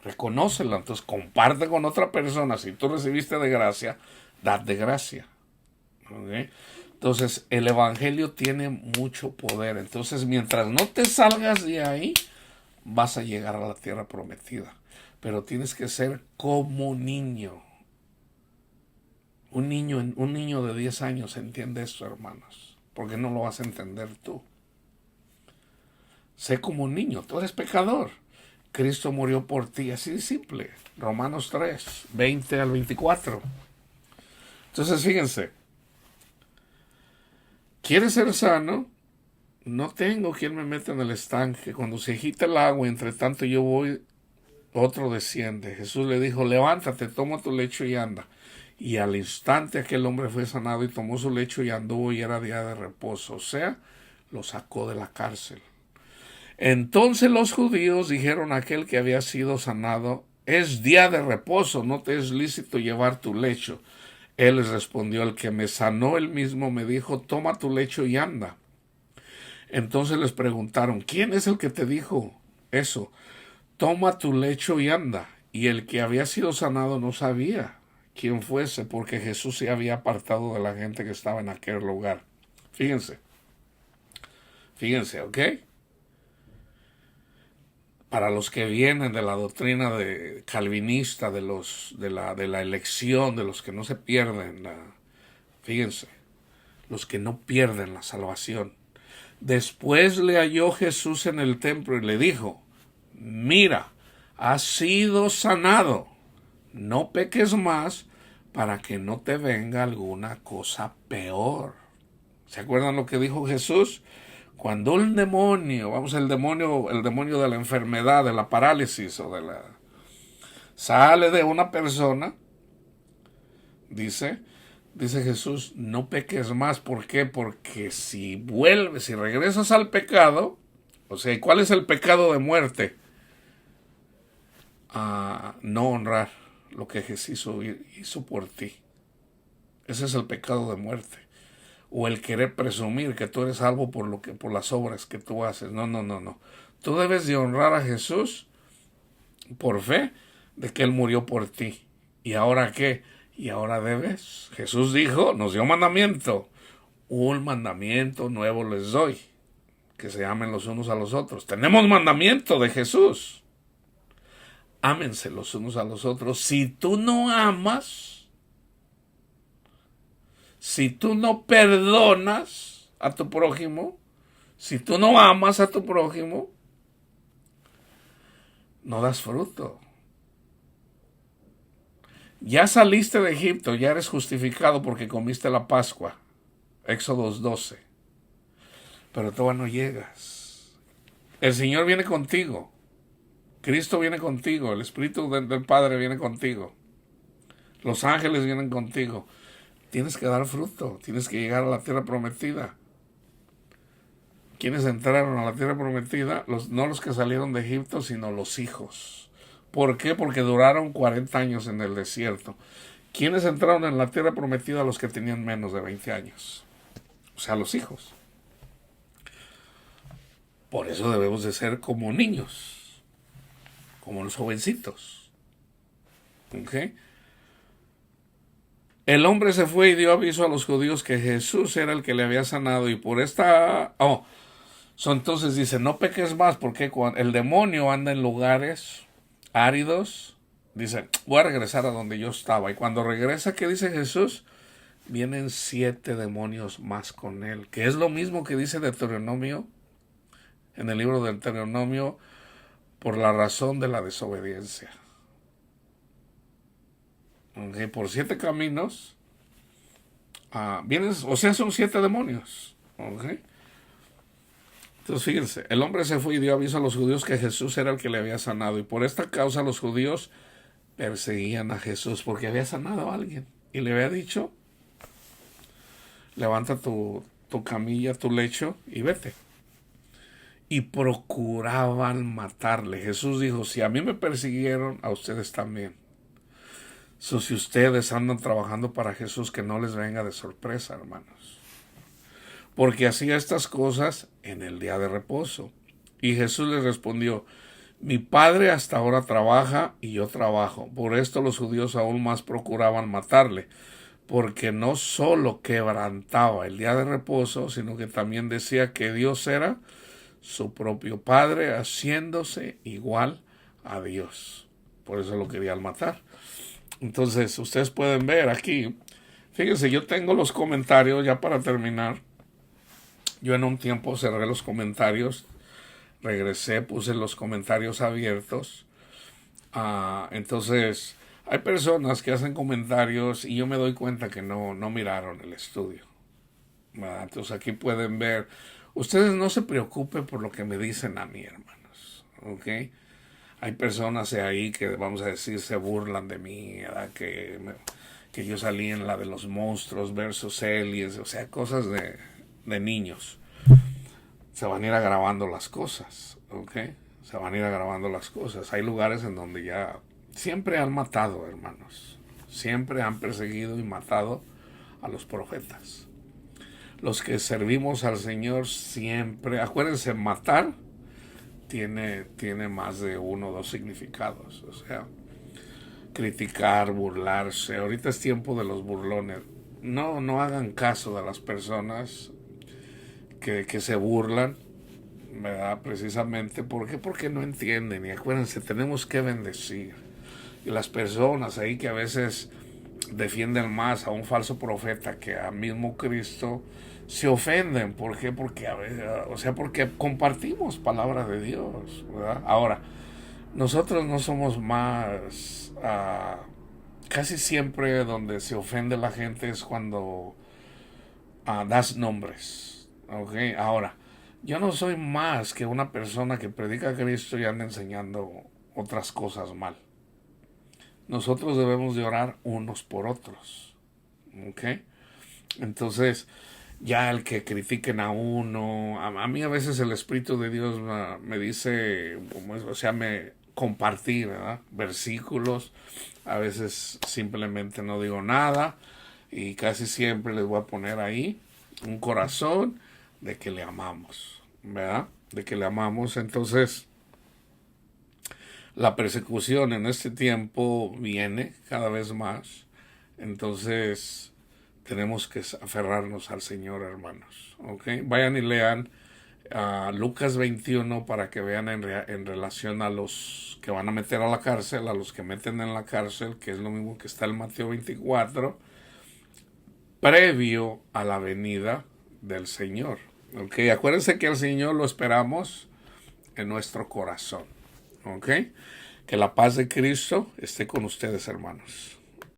Reconócelo, entonces comparte con otra persona. Si tú recibiste de gracia, dad de gracia. ¿Okay? Entonces, el Evangelio tiene mucho poder. Entonces, mientras no te salgas de ahí, vas a llegar a la tierra prometida. Pero tienes que ser como niño. Un niño de 10 años entiende esto, hermanos. ¿Por qué no lo vas a entender tú? Sé como un niño. Tú eres pecador. Cristo murió por ti. Así de simple. Romanos 3, 20 al 24. Entonces, fíjense. ¿Quieres ser sano? No tengo quien me meta en el estanque. Cuando se agita el agua, entre tanto yo voy, otro desciende. Jesús le dijo: levántate, toma tu lecho y anda. Y al instante aquel hombre fue sanado y tomó su lecho y anduvo, y era día de reposo. O sea, lo sacó de la cárcel. Entonces los judíos dijeron a aquel que había sido sanado: es día de reposo, no te es lícito llevar tu lecho. Él les respondió: el que me sanó él mismo me dijo: toma tu lecho y anda. Entonces les preguntaron: ¿quién es el que te dijo eso? Toma tu lecho y anda. Y el que había sido sanado no sabía quien fuese, porque Jesús se había apartado de la gente que estaba en aquel lugar. Fíjense, ¿ok? Para los que vienen de la doctrina de calvinista, de la elección, de los que no se pierden, fíjense, los que no pierden la salvación. Después le halló Jesús en el templo y le dijo: mira, has sido sanado, no peques más para que no te venga alguna cosa peor. ¿Se acuerdan lo que dijo Jesús? Cuando el demonio, el demonio de la enfermedad, de la parálisis sale de una persona, dice Jesús, no peques más. ¿Por qué? Porque si regresas al pecado, o sea, ¿cuál es el pecado de muerte? No honrar lo que Jesús hizo por ti. Ese es el pecado de muerte. O el querer presumir que tú eres salvo por las obras que tú haces. No. Tú debes de honrar a Jesús por fe de que Él murió por ti. ¿Y ahora qué? Y ahora debes. Jesús dijo, nos dio mandamiento. Un mandamiento nuevo les doy, que se amen los unos a los otros. Tenemos mandamiento de Jesús. Ámense los unos a los otros. Si tú no amas, si tú no perdonas a tu prójimo, si tú no amas a tu prójimo, no das fruto. Ya saliste de Egipto, ya eres justificado porque comiste la Pascua. Éxodo 12. Pero todavía no llegas. El Señor viene contigo. Cristo viene contigo. El Espíritu del Padre viene contigo. Los ángeles vienen contigo. Tienes que dar fruto. Tienes que llegar a la tierra prometida. ¿Quiénes entraron a la tierra prometida? No los que salieron de Egipto, sino los hijos. ¿Por qué? Porque duraron 40 años en el desierto. ¿Quiénes entraron en la tierra prometida? Los que tenían menos de 20 años. O sea, los hijos. Por eso debemos de ser como niños. Como los jovencitos. ¿Ok? El hombre se fue y dio aviso a los judíos que Jesús era el que le había sanado, y por esta... entonces dice, no peques más, porque cuando el demonio anda en lugares áridos, dice, voy a regresar a donde yo estaba. Y cuando regresa, ¿qué dice Jesús? Vienen 7 demonios más con él, que es lo mismo que dice Deuteronomio, en el libro de Deuteronomio, por la razón de la desobediencia. Okay, por 7 caminos vienen, o sea, son 7 demonios. Okay. Entonces fíjense, el hombre se fue y dio aviso a los judíos que Jesús era el que le había sanado, y por esta causa los judíos perseguían a Jesús, porque había sanado a alguien y le había dicho, levanta tu camilla, tu lecho y vete. Y procuraban matarle. Jesús dijo, si a mí me persiguieron, a ustedes también. Si ustedes andan trabajando para Jesús, que no les venga de sorpresa, hermanos. Porque hacía estas cosas en el día de reposo. Y Jesús les respondió, mi Padre hasta ahora trabaja y yo trabajo. Por esto los judíos aún más procuraban matarle, porque no solo quebrantaba el día de reposo, sino que también decía que Dios era su propio Padre, haciéndose igual a Dios. Por eso lo querían matar. Entonces, ustedes pueden ver aquí, fíjense, yo tengo los comentarios ya para terminar. Yo en un tiempo cerré los comentarios, regresé, puse los comentarios abiertos. Entonces, hay personas que hacen comentarios y yo me doy cuenta que no miraron el estudio. Entonces, aquí pueden ver. Ustedes no se preocupen por lo que me dicen a mí, hermanos. ¿Ok? Hay personas ahí que, vamos a decir, se burlan de mí, ¿verdad? Que yo salí en la de los monstruos versus aliens, o sea, cosas de niños. Se van a ir agravando las cosas, ¿ok? Se van a ir agravando las cosas. Hay lugares en donde ya siempre han matado, hermanos. Siempre han perseguido y matado a los profetas. Los que servimos al Señor siempre, acuérdense, matar tiene más de 1 o 2 significados. O sea, criticar, burlarse. Ahorita es tiempo de los burlones. No hagan caso de las personas que se burlan, ¿verdad? Precisamente, ¿por qué? Porque no entienden. Y acuérdense, tenemos que bendecir. Y las personas ahí que a veces defienden más a un falso profeta que a mismo Cristo, se ofenden. ¿Por qué? Porque a veces, o sea, porque compartimos palabra de Dios, ¿verdad? Ahora, nosotros no somos más, casi siempre donde se ofende la gente es cuando das nombres, ¿ok? Ahora, yo no soy más que una persona que predica a Cristo y anda enseñando otras cosas mal. Nosotros debemos de orar unos por otros, ¿ok? Entonces, ya el que critiquen a uno, a mí a veces el Espíritu de Dios me dice, o sea, me compartir, ¿verdad? Versículos, a veces simplemente no digo nada y casi siempre les voy a poner ahí un corazón de que le amamos, ¿verdad? De que le amamos. Entonces, la persecución en este tiempo viene cada vez más. Entonces, tenemos que aferrarnos al Señor, hermanos. ¿Ok? Vayan y lean Lucas 21 para que vean en relación a los que van a meter a la cárcel, a los que meten en la cárcel, que es lo mismo que está en Mateo 24, previo a la venida del Señor. ¿Ok? Acuérdense que al Señor lo esperamos en nuestro corazón. ¿Ok? Que la paz de Cristo esté con ustedes, hermanos.